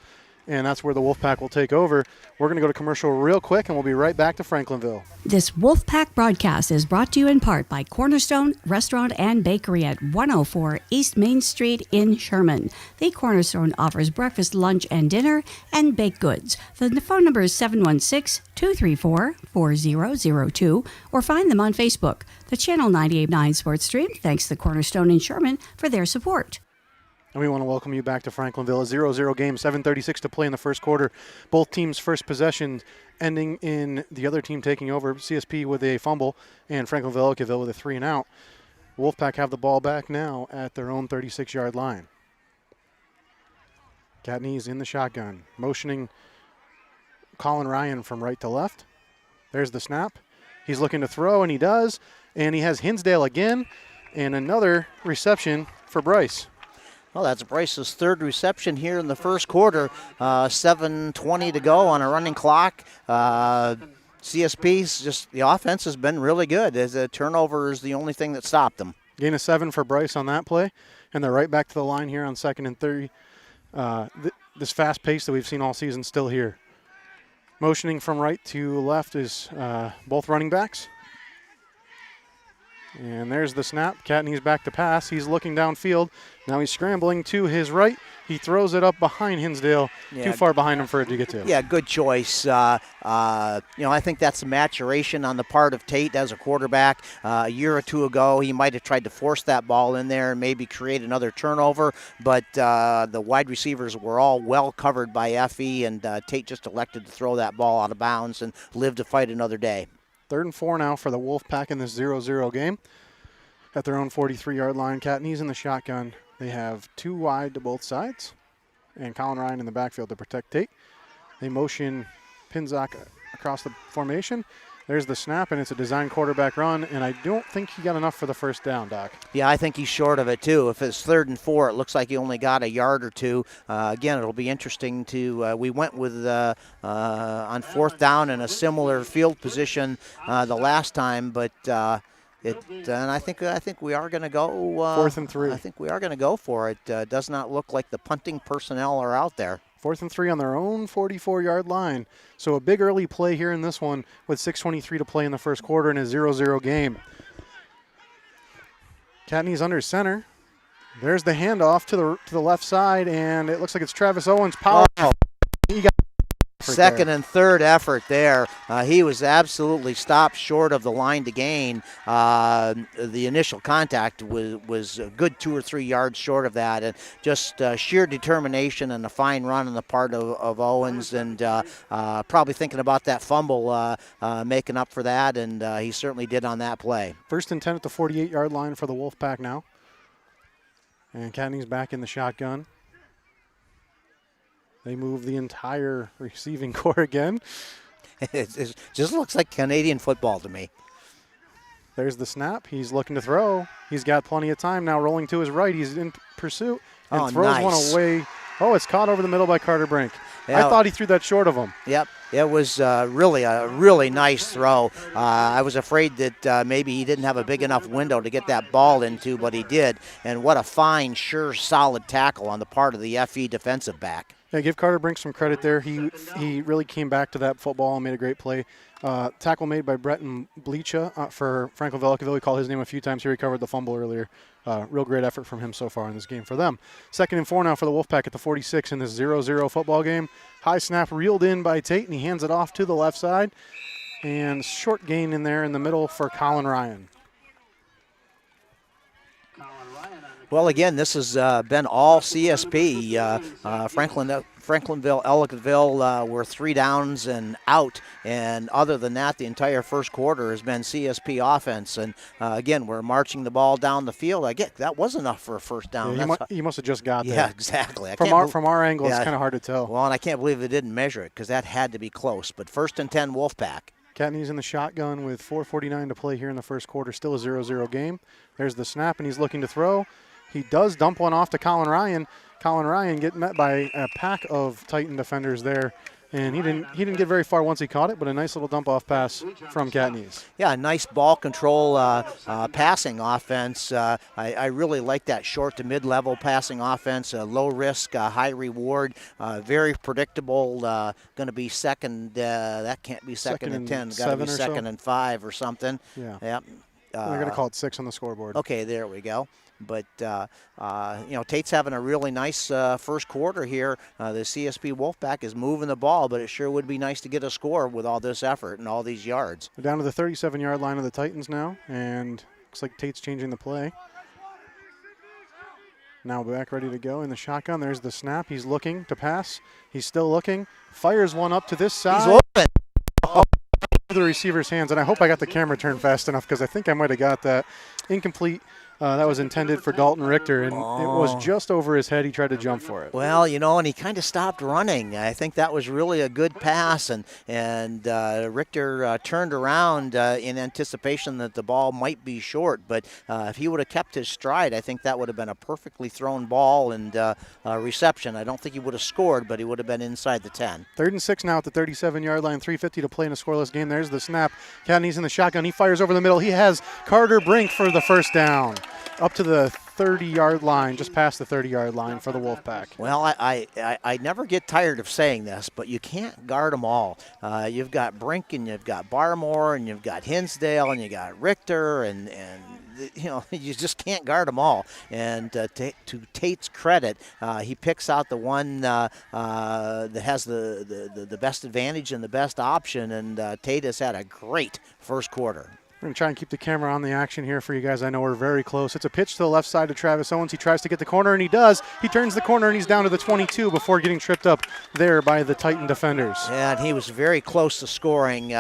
And that's where the Wolfpack will take over. We're going to go to commercial real quick, and we'll be right back to Franklinville. This Wolfpack broadcast is brought to you in part by Cornerstone Restaurant and Bakery at 104 East Main Street in Sherman. The Cornerstone offers breakfast, lunch, and dinner, and baked goods. The phone number is 716-234-4002, or find them on Facebook. The Channel 98.9 Sports Stream thanks the Cornerstone in Sherman for their support. And we want to welcome you back to Franklinville. A 0-0 game, 7:36 to play in the first quarter. Both teams' first possession ending in the other team taking over. CSP with a fumble and Franklinville Ellicotville with a 3-and-out. Wolfpack have the ball back now at their own 36-yard line. Catney's in the shotgun, motioning Colin Ryan from right to left. There's the snap. He's looking to throw, and he does. And he has Hinsdale again, and another reception for Bryce. Well, that's Bryce's 3rd reception here in the first quarter. 7:20 to go on a running clock. CSP's the offense has been really good. As a turnover is the only thing that stopped them. Gain of 7 for Bryce on that play, and they're right back to the line here on 2nd and 30. This fast pace that we've seen all season still here. Motioning from right to left is both running backs. And there's the snap. Catney's back to pass. He's looking downfield. Now he's scrambling to his right. He throws it up behind Hinsdale. Too far behind him for it to get to. Yeah, good choice. I think that's a maturation on the part of Tate as a quarterback. A year or two ago, he might have tried to force that ball in there and maybe create another turnover. But the wide receivers were all well covered by FE, and Tate just elected to throw that ball out of bounds and live to fight another day. 3rd and 4 now for the Wolfpack in this 0-0 game. At their own 43-yard line, Catney's in the shotgun. They have 2 wide to both sides, and Colin Ryan in the backfield to protect Tate. They motion Pinzock across the formation, There's the snap, and it's a design quarterback run, and I don't think he got enough for the first down, Doc. Yeah, I think he's short of it, too. If it's 3rd and 4, it looks like he only got a yard or two. Again, it'll be interesting to we went with on 4th down in a similar field position the last time, but and I think we are going to go 4th and 3. I think we are going to go for it. Does not look like the punting personnel are out there. 4th and 3 on their own 44-yard line. So a big early play here in this one with 6:23 to play in the first quarter in a 0-0 game. Catney's under center. There's the handoff to the left side, and it looks like it's Travis Owens. Power. Oh. He got Second and third effort there. He was absolutely stopped short of the line to gain. The initial contact was a good 2 or 3 yards short of that, and just sheer determination and a fine run on the part of Owens, and probably thinking about that fumble, making up for that, and he certainly did on that play. 1st and 10 at the 48-yard line for the Wolfpack now. And Catney's back in the shotgun. They move the entire receiving core again. It just looks like Canadian football to me. There's the snap. He's looking to throw. He's got plenty of time now, rolling to his right. He's in pursuit and throws nice. one away. Oh, it's caught over the middle by Carter Brink. Yeah. I thought he threw that short of him. Yep, it was really a really nice throw. I was afraid that maybe he didn't have a big enough window to get that ball into, but he did. And what a fine, sure, solid tackle on the part of the FE defensive back. Yeah, give Carter Brink some credit there. He really came back to that football and made a great play. Tackle made by Breton Bleacha for Franklinville, Ellicotville. We called his name a few times. He recovered the fumble earlier. Real great effort from him so far in this game for them. 2nd and 4 now for the Wolfpack at the 46 in this 0-0 football game. High snap reeled in by Tate, and he hands it off to the left side. And short gain in there in the middle for Colin Ryan. Well, again, this has been all CSP. Franklinville, Ellicotville were 3 downs and out. And other than that, the entire first quarter has been CSP offense. And, again, we're marching the ball down the field. I get that was enough for a first down. Yeah, he must have just got there. Yeah, exactly. From our angle, it's kind of hard to tell. Well, and I can't believe they didn't measure it because that had to be close. But 1st and 10 Wolfpack. Catney's in the shotgun with 4:49 to play here in the first quarter. Still a 0-0 game. There's the snap, and he's looking to throw. He does dump one off to Colin Ryan. Colin Ryan getting met by a pack of Titan defenders there, and he didn't get very far once he caught it, but a nice little dump off pass from Catney's. Yeah, a nice ball control passing offense. I really like that short to mid-level passing offense. Low risk, high reward, very predictable. Going to be second. That can't be second and 10. Got to be second and 5 or something. Yeah. Yep. They're going to call it 6 on the scoreboard. Okay, there we go. But, Tate's having a really nice first quarter here. The CSP Wolfpack is moving the ball, but it sure would be nice to get a score with all this effort and all these yards. We're down to the 37-yard line of the Titans now, and looks like Tate's changing the play. Now back ready to go in the shotgun. There's the snap. He's looking to pass. He's still looking. Fires one up to this side. He's open. The receiver's hands, and I hope I got the camera turned fast enough because I think I might have got that. Incomplete. That was intended for Dalton Richter, and it was just over his head. He tried to jump for it. Well, and he kind of stopped running. I think that was really a good pass, and Richter turned around in anticipation that the ball might be short. But if he would have kept his stride, I think that would have been a perfectly thrown ball and reception. I don't think he would have scored, but he would have been inside the 10. 3rd and 6 now at the 37-yard line, 3:50 to play in a scoreless game. There's the snap. Catney's in the shotgun. He fires over the middle. He has Carter Brink for the first down. Up to the 30-yard line, just past the 30-yard line for the Wolfpack. Well, I never get tired of saying this, but you can't guard them all. You've got Brink, and you've got Barmore, and you've got Hinsdale, and you got Richter, and you just can't guard them all. And to Tate's credit, he picks out the one that has the best advantage and the best option, and Tate has had a great first quarter. We're going to try and keep the camera on the action here for you guys. I know we're very close. It's a pitch to the left side to Travis Owens. He tries to get the corner, and he does. He turns the corner, and he's down to the 22 before getting tripped up there by the Titan defenders. Yeah, and he was very close to scoring.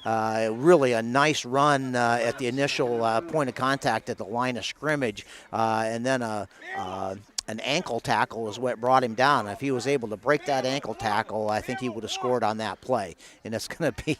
Really a nice run at the initial point of contact at the line of scrimmage, and then an ankle tackle is what brought him down. If he was able to break that ankle tackle, I think he would have scored on that play. And it's going to be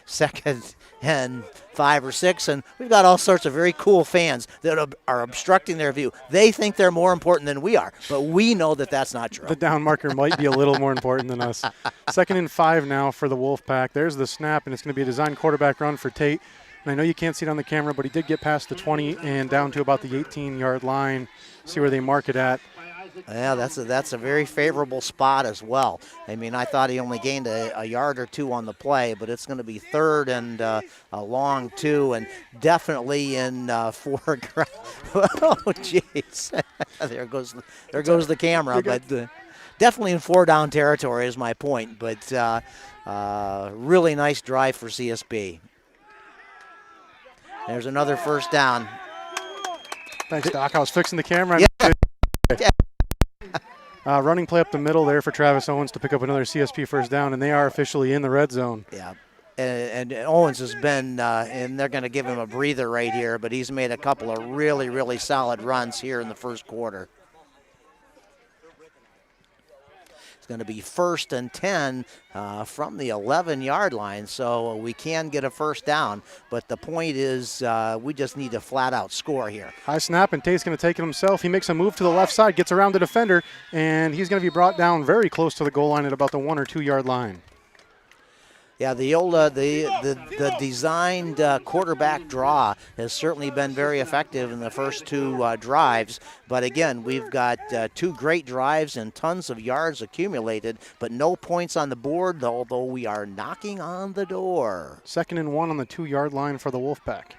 second and 5 or 6, and we've got all sorts of very cool fans that are obstructing their view. They think they're more important than we are, but we know that that's not true. The down marker might be a little more important than us. 2nd and 5 now for the Wolfpack. There's the snap, and it's going to be a design quarterback run for Tate. And I know you can't see it on the camera, but he did get past the 20 and down to about the 18-yard line. See where they mark it at. Yeah, that's a very favorable spot as well. I mean, I thought he only gained a yard or 2 on the play, but it's going to be 3rd and a long 2, and definitely in 4. Oh, jeez. there goes the camera, but definitely in 4 down territory is my point. But really nice drive for CSP. There's another first down. Thanks, Doc. I was fixing the camera. Yeah. Running play up the middle there for Travis Owens to pick up another CSP first down, and they are officially in the red zone. Yeah, and Owens has been, and they're going to give him a breather right here, but he's made a couple of really, really solid runs here in the first quarter. It's going to be 1st and 10 from the 11-yard line, so we can get a first down. But the point is we just need to flat-out score here. High snap, and Tate's going to take it himself. He makes a move to the left side, gets around the defender, and he's going to be brought down very close to the goal line at about the 1 or 2 yard line. Yeah, the old the designed quarterback draw has certainly been very effective in the first 2 drives. But again, we've got 2 great drives and tons of yards accumulated, but no points on the board, although we are knocking on the door. 2nd and 1 on the 2 yard line for the Wolfpack.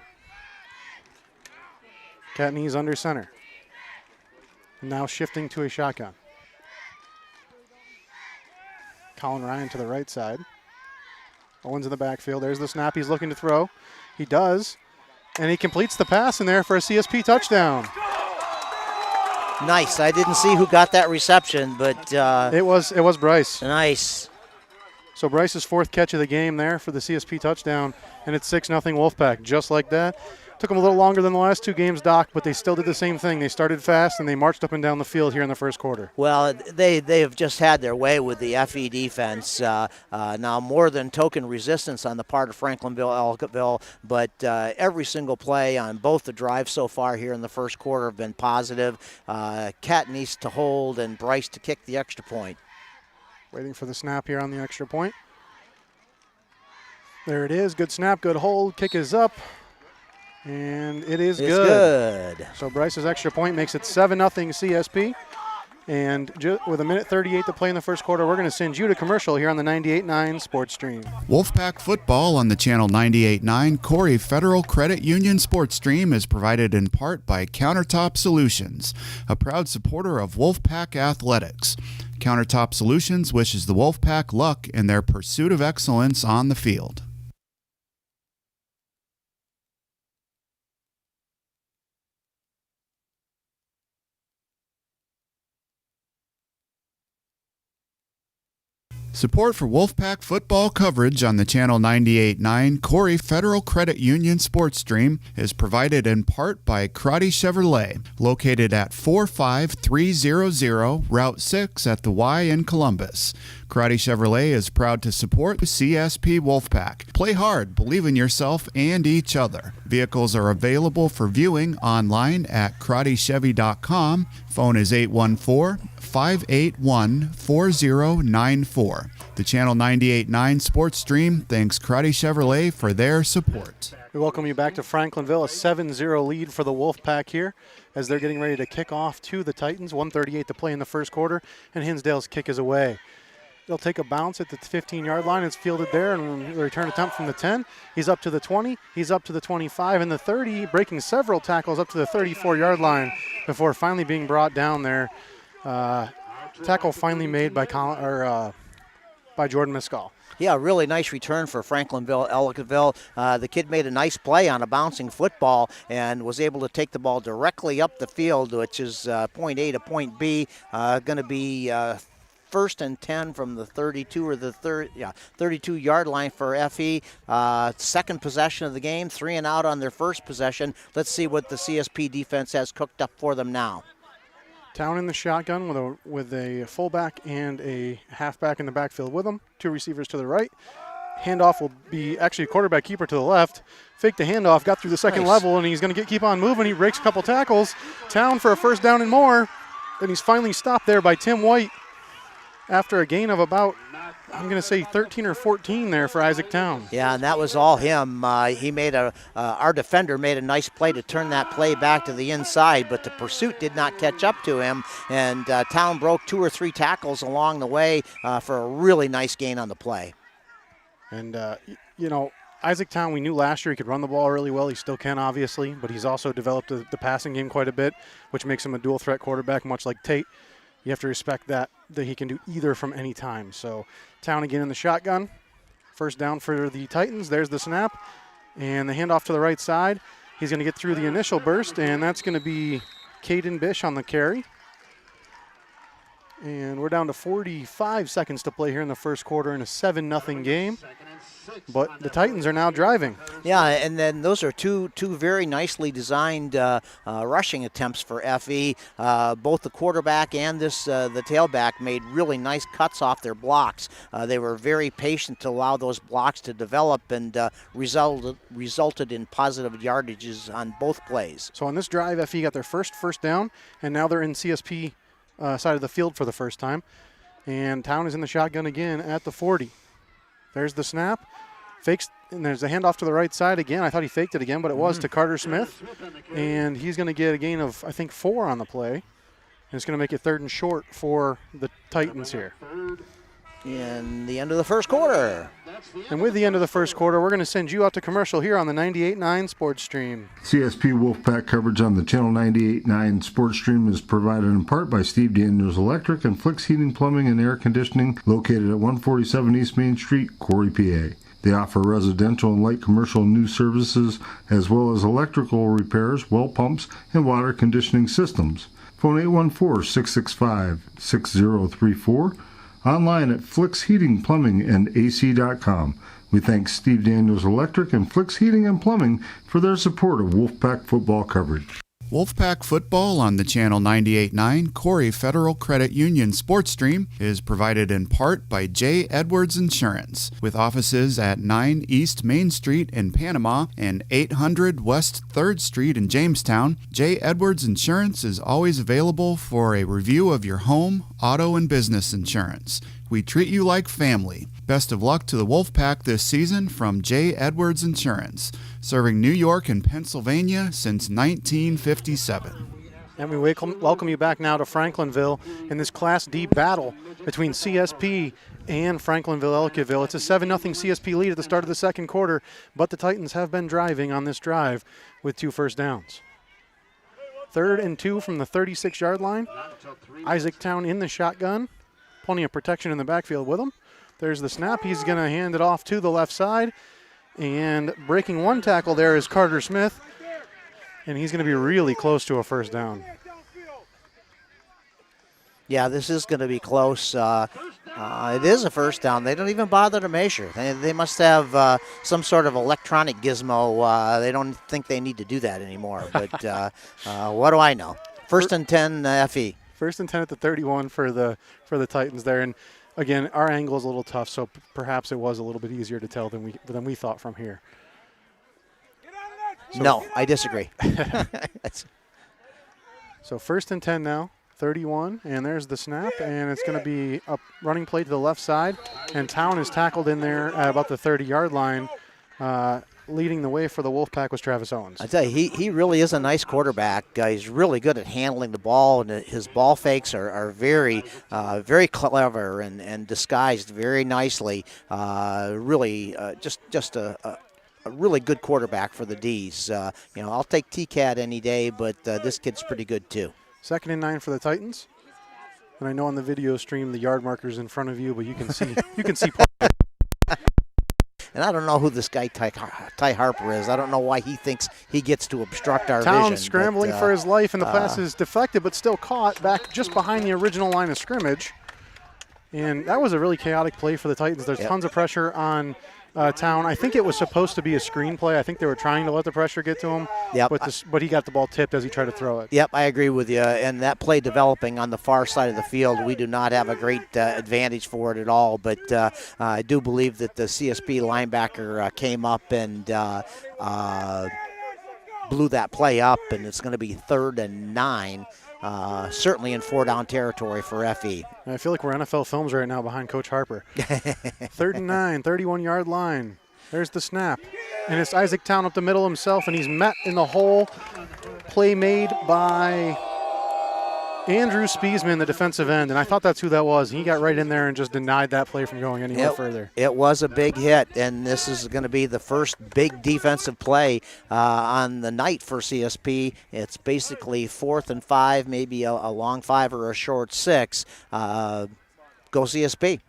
Catney's under center. Now shifting to a shotgun. Colin Ryan to the right side. Owens in the backfield. There's the snap. He's looking to throw. He does. And he completes the pass in there for a CSP touchdown. Nice. I didn't see who got that reception, but it was Bryce. Nice. So Bryce's 4th catch of the game there for the CSP touchdown, and it's 6-0 Wolfpack. Just like that. Took them a little longer than the last 2 games, Doc, but they still did the same thing. They started fast, and they marched up and down the field here in the first quarter. Well, they have just had their way with the FE defense. Now more than token resistance on the part of Franklinville, Ellicotville, but every single play on both the drives so far here in the first quarter have been positive. Cat needs to hold and Bryce to kick the extra point. Waiting for the snap here on the extra point. There it is. Good snap, good hold. Kick is up. And it's good. So Bryce's extra point makes it 7-0 CSP. And with 1:38 to play in the first quarter, we're going to send you to commercial here on the 98.9 Sports Stream. Wolfpack football on the channel 98.9 Corry Federal Credit Union Sports Stream is provided in part by Countertop Solutions, a proud supporter of Wolfpack athletics. Countertop Solutions wishes the Wolfpack luck in their pursuit of excellence on the field. Support for Wolfpack football coverage on the channel 98.9 Corry Federal Credit Union Sports Stream is provided in part by Crotty Chevrolet, located at 45300 Route 6 at the Y in Columbus. Crotty Chevrolet is proud to support the CSP Wolfpack. Play hard, believe in yourself and each other. Vehicles are available for viewing online at crottychevy.com. Phone is 814-581-4094. The Channel 98.9 Sports Stream thanks Crotty Chevrolet for their support. We welcome you back to Franklinville, a 7-0 lead for the Wolfpack here as they're getting ready to kick off to the Titans. 1:38 to play in the first quarter, and Hinsdale's kick is away. They'll take a bounce at the 15-yard line. It's fielded there, and the return attempt from the 10. He's up to the 20. He's up to the 25 and the 30, breaking several tackles up to the 34-yard line before finally being brought down there. Tackle finally made by Jordan Mescal. Yeah, really nice return for Franklinville, Ellicotville. The kid made a nice play on a bouncing football and was able to take the ball directly up the field, which is point A to point B. Going to be 1st and 10 from the 32 or the 32-yard line for FE. Second possession of the game, 3 and out on their first possession. Let's see what the CSP defense has cooked up for them now. Town in the shotgun with a fullback and a halfback in the backfield with them. 2 receivers to the right. Handoff will be actually a quarterback keeper to the left. Faked the handoff, got through the second level, and he's going to keep on moving. He breaks a couple tackles. Town for a first down and more. And he's finally stopped there by Tim White after a gain of about, I'm going to say 13 or 14 there for Isaac Town. Yeah, and that was all him. He made our defender made a nice play to turn that play back to the inside, but the pursuit did not catch up to him, and Town broke 2 or 3 tackles along the way for a really nice gain on the play. And, Isaac Town, we knew last year he could run the ball really well. He still can, obviously, but he's also developed the passing game quite a bit, which makes him a dual threat quarterback, much like Tate. You have to respect that he can do either from any time. So Town again in the shotgun. First down for the Titans. There's the snap. And the handoff to the right side. He's going to get through the initial burst, and that's going to be Caden Bish on the carry. And we're down to 45 seconds to play here in the first quarter in a 7-0 game. But the Titans are now driving. Yeah, and then those are two very nicely designed rushing attempts for FE. Both the quarterback and the tailback made really nice cuts off their blocks. They were very patient to allow those blocks to develop, and resulted in positive yardages on both plays. So on this drive, FE got their first down, and now they're in CSP side of the field for the first time. And Town is in the shotgun again at the 40. There's the snap. Fakes, and there's a handoff to the right side again. I thought he faked it again, but it was to Carter Smith. And he's going to get a gain of, I think, 4 on the play. And it's going to make it 3rd and short for the Titans here. In the end of the first quarter. And with the end of the first quarter, we're going to send you out to commercial here on the 98.9 Sports Stream. CSP Wolfpack coverage on the Channel 98.9 Sports Stream is provided in part by Steve Daniels Electric and Flicks Heating, Plumbing, and Air Conditioning, located at 147 East Main Street, Corry, PA. They offer residential and light commercial new services, as well as electrical repairs, well pumps, and water conditioning systems. Phone 814-665-6034. Online at Flicks Heating, Plumbing, and AC.com. We thank Steve Daniels Electric and Flicks Heating and Plumbing for their support of Wolfpack football coverage. Wolfpack football on the Channel 98.9 Corry Federal Credit Union Sports Stream is provided in part by J. Edwards Insurance, with offices at 9 East Main Street in Panama and 800 West 3rd Street in Jamestown. J. Edwards Insurance is always available for a review of your home, auto, and business insurance. We treat you like family. Best of luck to the Wolfpack this season from J. Edwards Insurance, serving New York and Pennsylvania since 1957. And we welcome you back now to Franklinville in this Class D battle between CSP and Franklinville Ellicotville. It's a 7-0 CSP lead at the start of the second quarter, but the Titans have been driving on this drive with 2 first downs. 3rd and 2 from the 36-yard line. Isaac Town in the shotgun. Plenty of protection in the backfield with him. There's the snap. He's going to hand it off to the left side. And breaking 1 tackle there is Carter Smith. And he's going to be really close to a first down. Yeah, this is going to be close. It is a first down. They don't even bother to measure. They must have some sort of electronic gizmo. They don't think they need to do that anymore. But what do I know? First and 10 FE. 1st and 10 at the 31 for the Titans there. And again, our angle is a little tough, so perhaps it was a little bit easier to tell than we thought from here. So no, I disagree. So 1st and 10 now, 31, and there's the snap, and it's going to be a running play to the left side, and Town is tackled in there at about the 30-yard line. Leading the way for the Wolfpack was Travis Owens. I tell you, he really is a nice quarterback. He's really good at handling the ball, and his ball fakes are very, very clever and disguised very nicely. Really, just a really good quarterback for the D's. I'll take T-Cat any day, but this kid's pretty good too. 2nd and 9 for the Titans. And I know on the video stream the yard marker's in front of you, but you can see And I don't know who this guy Ty Harper is. I don't know why he thinks he gets to obstruct our vision. Town scrambling for his life, and the pass is deflected but still caught back just behind the original line of scrimmage. And that was a really chaotic play for the Titans. There's tons of pressure on Town. I think it was supposed to be a screenplay. I think they were trying to let the pressure get to him. Yep. But he got the ball tipped as he tried to throw it. Yep, I agree with you. And that play developing on the far side of the field, we do not have a great advantage for it at all. But I do believe that the CSP linebacker came up and blew that play up, and it's going to be 3rd and 9. Certainly in 4-down territory for FE. I feel like we're NFL Films right now behind Coach Harper. 3rd and 9, 31-yard line. There's the snap. And it's Isaac Town up the middle himself, and he's met in the hole. Play made by Andrew Spiesman, the defensive end, and I thought that's who that was. He got right in there and just denied that play from going anywhere further. It was a big hit, and this is going to be the first big defensive play on the night for CSP. It's basically 4th and 5, maybe a long 5 or a short 6. Go CSP.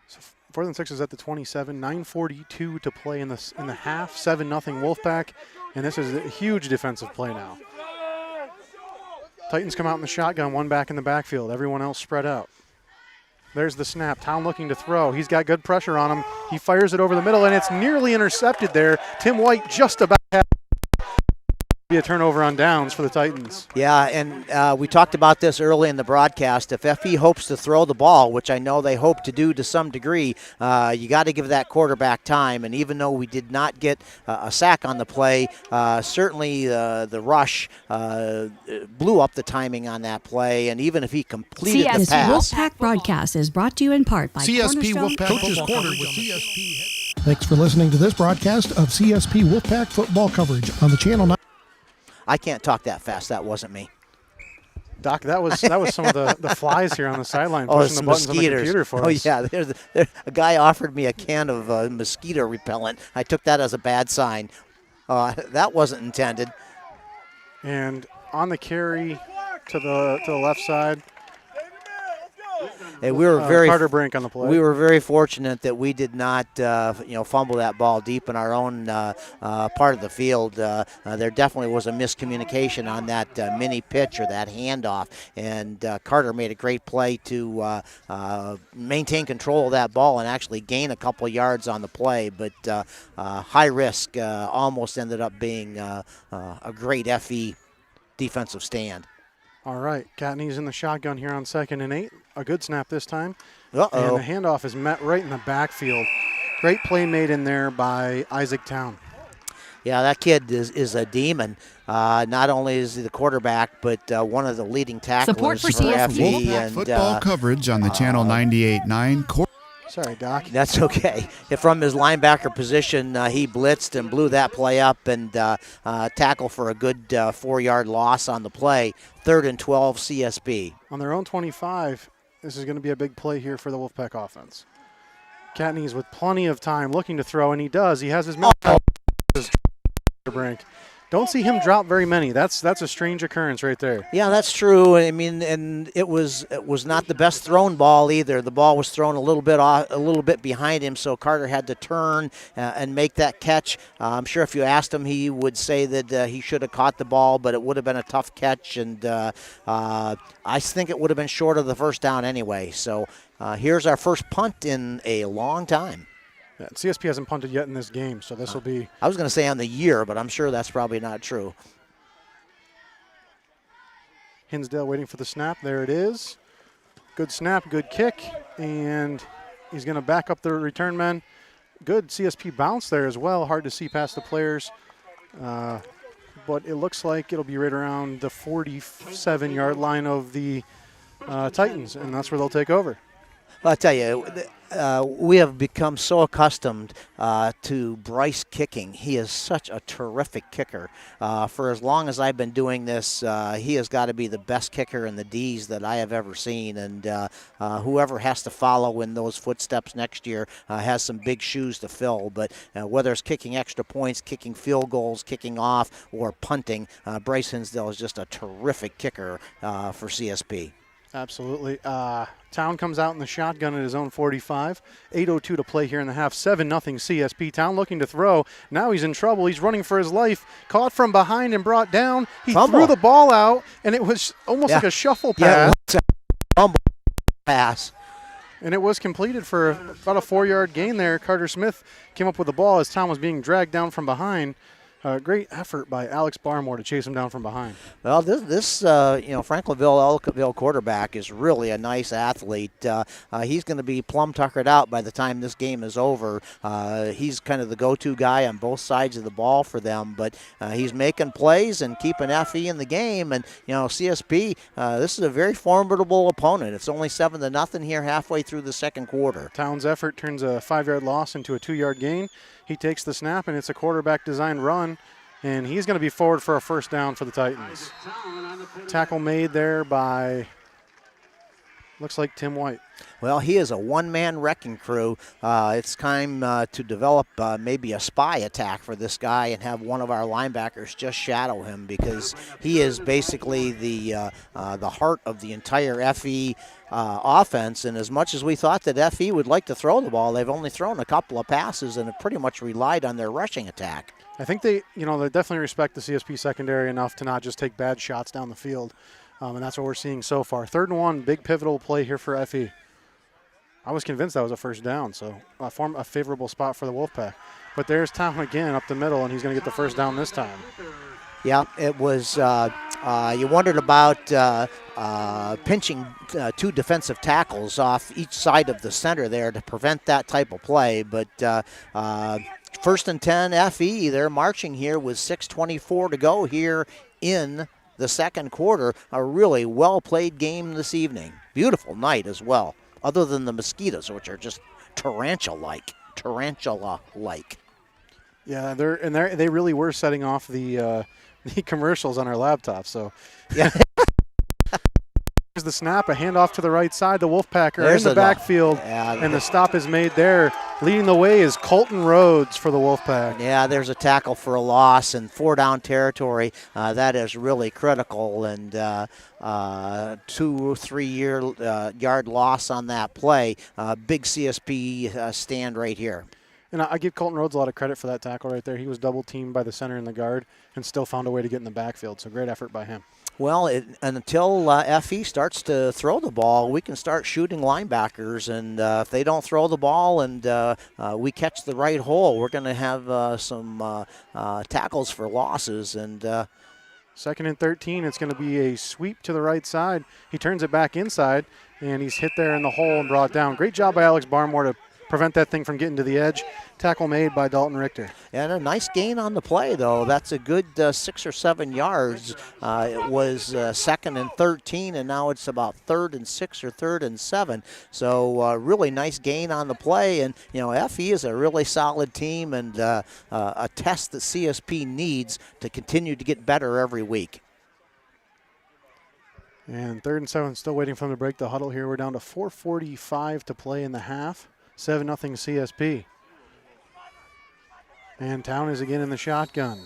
So 4th and 6 is at the 27, 9:42 to play in the half, 7-0 Wolfpack, and this is a huge defensive play now. Titans come out in the shotgun, one back in the backfield. Everyone else spread out. There's the snap. Town looking to throw. He's got good pressure on him. He fires it over the middle, and it's nearly intercepted there. Tim White just about had be a turnover on downs for the Titans. Yeah, and we talked about this early in the broadcast. If FE hopes to throw the ball, which I know they hope to do to some degree, you got to give that quarterback time. And even though we did not get a sack on the play, certainly the rush blew up the timing on that play. And even if he completed the pass. Wolfpack broadcast is brought to you in part by CSP Cornerstone. Wolfpack Coaches Corner with CSP. Thanks for listening to this broadcast of CSP Wolfpack football coverage on the Channel 9. I can't talk that fast. That wasn't me. Doc, that was some of the flies here on the sideline pushing the buttons mosquitoes on the computer for us. Oh, yeah. A guy offered me a can of mosquito repellent. I took that as a bad sign. That wasn't intended. And on the carry to the left side, and we were very Carter Brink on the play. We were very fortunate that we did not, fumble that ball deep in our own part of the field. There definitely was a miscommunication on that mini pitch or that handoff, and Carter made a great play to maintain control of that ball and actually gain a couple yards on the play. But high risk almost ended up being a great FE defensive stand. All right, Catney's in the shotgun here on 2nd and 8. A good snap this time. Uh-oh. And the handoff is met right in the backfield. Great play made in there by Isaac Town. Yeah, that kid is a demon. Not only is he the quarterback, but one of the leading tacklers Support for FE. CSP. And Football coverage on the Channel 98.9. Sorry, Doc. That's okay. From his linebacker position, he blitzed and blew that play up and tackled for a good 4-yard loss on the play. 3rd and 12 CSP. On their own 25, this is going to be a big play here for the Wolfpack offense. Catney's with plenty of time looking to throw, and he does. He has his Brink. Don't see him drop very many. That's a strange occurrence right there. Yeah, that's true. I mean, and it was not the best thrown ball either. The ball was thrown a little bit behind him, so Carter had to turn and make that catch. I'm sure if you asked him, he would say that he should have caught the ball, but it would have been a tough catch, and I think it would have been short of the first down anyway. So here's our first punt in a long time. Yeah, CSP hasn't punted yet in this game, so this will be... I was going to say on the year, but I'm sure that's probably not true. Hinsdale waiting for the snap. There it is. Good snap, good kick, and he's going to back up the return men. Good CSP bounce there as well. Hard to see past the players, but it looks like it'll be right around the 47-yard line of the Titans, and that's where they'll take over. I'll tell you, we have become so accustomed to Bryce kicking. He is such a terrific kicker. For as long as I've been doing this, he has got to be the best kicker in the D's that I have ever seen. And whoever has to follow in those footsteps next year has some big shoes to fill. But whether it's kicking extra points, kicking field goals, kicking off, or punting, Bryce Hinsdale is just a terrific kicker for CSP. Absolutely. Town comes out in the shotgun at his own 45. 8:02 to play here in the half. 7-0 CSP. Town looking to throw. Now he's in trouble. He's running for his life. Caught from behind and brought down. He threw the ball out, and it was almost like a shuffle pass. Yeah, fumble pass. And it was completed for about a 4-yard gain there. Carter Smith came up with the ball as Tom was being dragged down from behind. Great effort by Alex Barmore to chase him down from behind. Well, this Franklinville, Ellicotville quarterback is really a nice athlete. He's going to be plumb tuckered out by the time this game is over. He's kind of the go-to guy on both sides of the ball for them, but he's making plays and keeping FE in the game. And, CSP, this is a very formidable opponent. It's only 7-0 here halfway through the second quarter. Town's effort turns a 5-yard loss into a 2-yard gain. He takes the snap, and it's a quarterback-designed run, and he's going to be forward for a first down for the Titans. Tackle made there by, looks like Tim White. Well, he is a one-man wrecking crew. It's time to develop maybe a spy attack for this guy and have one of our linebackers just shadow him, because he is basically the heart of the entire FE offense. And as much as we thought that FE would like to throw the ball, they've only thrown a couple of passes and have pretty much relied on their rushing attack. I think they definitely respect the CSP secondary enough to not just take bad shots down the field, and that's what we're seeing so far. 3rd and 1, big pivotal play here for FE. I was convinced that was a first down, so a favorable spot for the Wolfpack. But there's Tom again up the middle, and he's going to get the first down this time. Yeah, it was, you wondered about pinching 2 defensive tackles off each side of the center there to prevent that type of play. But 1st and 10 FE, they're marching here with 6:24 to go here in the second quarter. A really well-played game this evening. Beautiful night as well, other than the mosquitoes, which are just tarantula-like. Yeah, they really were setting off the commercials on our laptops. So, yeah. Here's the snap, a handoff to the right side. The Wolfpack are in the backfield, and the stop is made there. Leading the way is Colton Rhodes for the Wolfpack. Yeah, there's a tackle for a loss in 4-down territory. That is really critical, and 2 or 3 yard loss on that play. Big CSP stand right here. And I give Colton Rhodes a lot of credit for that tackle right there. He was double teamed by the center and the guard and still found a way to get in the backfield. So great effort by him. Well, until FE starts to throw the ball, we can start shooting linebackers. And if they don't throw the ball and we catch the right hole, we're going to have some tackles for losses. And 2nd and 13, it's going to be a sweep to the right side. He turns it back inside, and he's hit there in the hole and brought down. Great job by Alex Barmore to prevent that thing from getting to the edge. Tackle made by Dalton Richter. And a nice gain on the play, though. That's a good 6 or 7 yards. It was 2nd and 13, and now it's about 3rd and 6 or 3rd and 7. So really nice gain on the play. And, FE is a really solid team and a test that CSP needs to continue to get better every week. And 3rd and 7, still waiting for them to break the huddle here. We're down to 4:45 to play in the half. 7-0 CSP. And Town is again in the shotgun.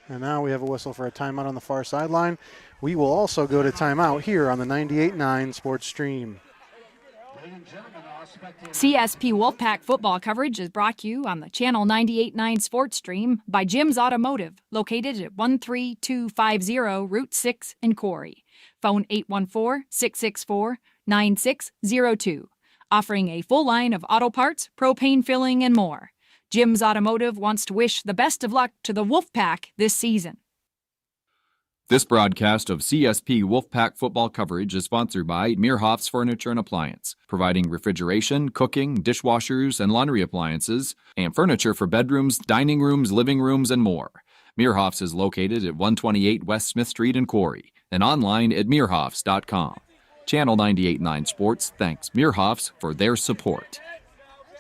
And now we have a whistle for a timeout on the far sideline. We will also go to timeout here on the 98.9 Sports Stream. CSP Wolfpack football coverage is brought to you on the Channel 98.9 Sports Stream by Jim's Automotive, located at 13250 Route 6 in Corry. Phone 814-664-9602. Offering a full line of auto parts, propane filling, and more. Jim's Automotive wants to wish the best of luck to the Wolfpack this season. This broadcast of CSP Wolfpack football coverage is sponsored by Meerhoffs Furniture and Appliance, providing refrigeration, cooking, dishwashers, and laundry appliances, and furniture for bedrooms, dining rooms, living rooms, and more. Meerhoffs is located at 128 West Smith Street in Corry, and online at meerhoffs.com. Channel 98.9 Sports thanks Meerhoffs for their support.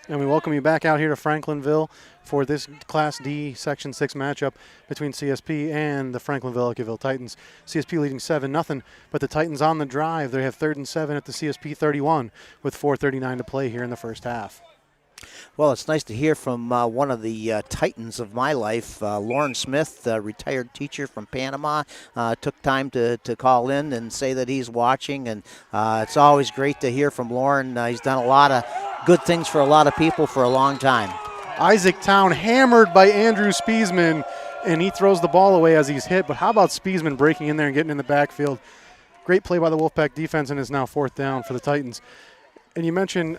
And we welcome you back out here to Franklinville for this Class D Section 6 matchup between CSP and the Franklinville-Ellicotville Titans. CSP leading 7-0, but the Titans on the drive. They have 3rd and 7 at the CSP 31 with 4:39 to play here in the first half. Well, it's nice to hear from one of the titans of my life, Lauren Smith, retired teacher from Panama, took time to call in and say that he's watching, and it's always great to hear from Lauren. He's done a lot of good things for a lot of people for a long time. Isaac Town hammered by Andrew Spiesman, and he throws the ball away as he's hit, but how about Spiesman breaking in there and getting in the backfield? Great play by the Wolfpack defense, and it's now 4th down for the Titans. And you mentioned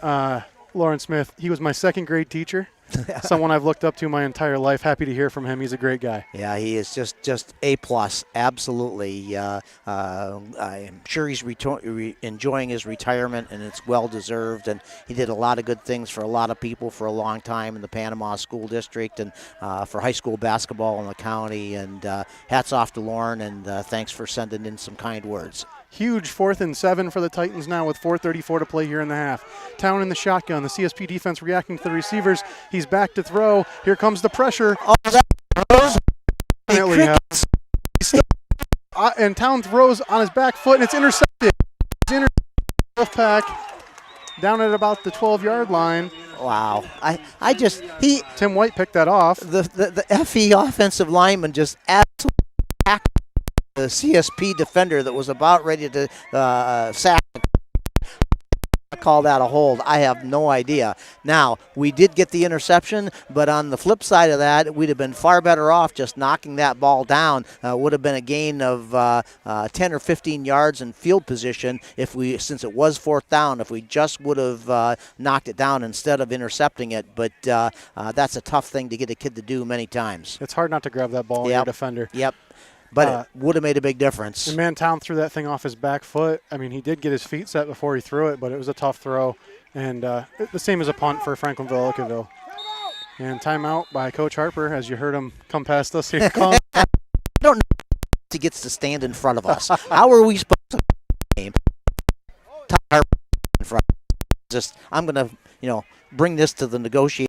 Lauren Smith. He was my second grade teacher. Someone I've looked up to my entire life. Happy to hear from him. He's a great guy. Yeah, he is just A+, absolutely. I'm sure he's enjoying his retirement, and it's well-deserved. And he did a lot of good things for a lot of people for a long time in the Panama School District and for high school basketball in the county. And hats off to Lauren, and thanks for sending in some kind words. Huge 4th and 7 for the Titans now with 4:34 to play here in the half. Town in the shotgun. The CSP defense reacting to the receivers. He's back to throw. Here comes the pressure. Oh, And Town throws on his back foot, and it's intercepted. Wolfpack down at about the 12-yard line. Wow. Tim White picked that off. The FE offensive lineman just absolutely attacked the CSP defender that was about ready to sack. I call that a hold. I have no idea. Now, we did get the interception, but on the flip side of that, we'd have been far better off just knocking that ball down. Would have been a gain of 10 or 15 yards in field position since it was 4th down, if we just would have knocked it down instead of intercepting it. But that's a tough thing to get a kid to do many times. It's hard not to grab that ball in your defender. Yep. But it would have made a big difference. And man, Town threw that thing off his back foot. I mean, he did get his feet set before he threw it, but it was a tough throw. And the same as a punt for Franklinville, Ellicotville. And timeout by Coach Harper, as you heard him come past us here. I don't know if he gets to stand in front of us. How are we supposed to game? Ty Harper in front. I'm going to, bring this to the negotiation.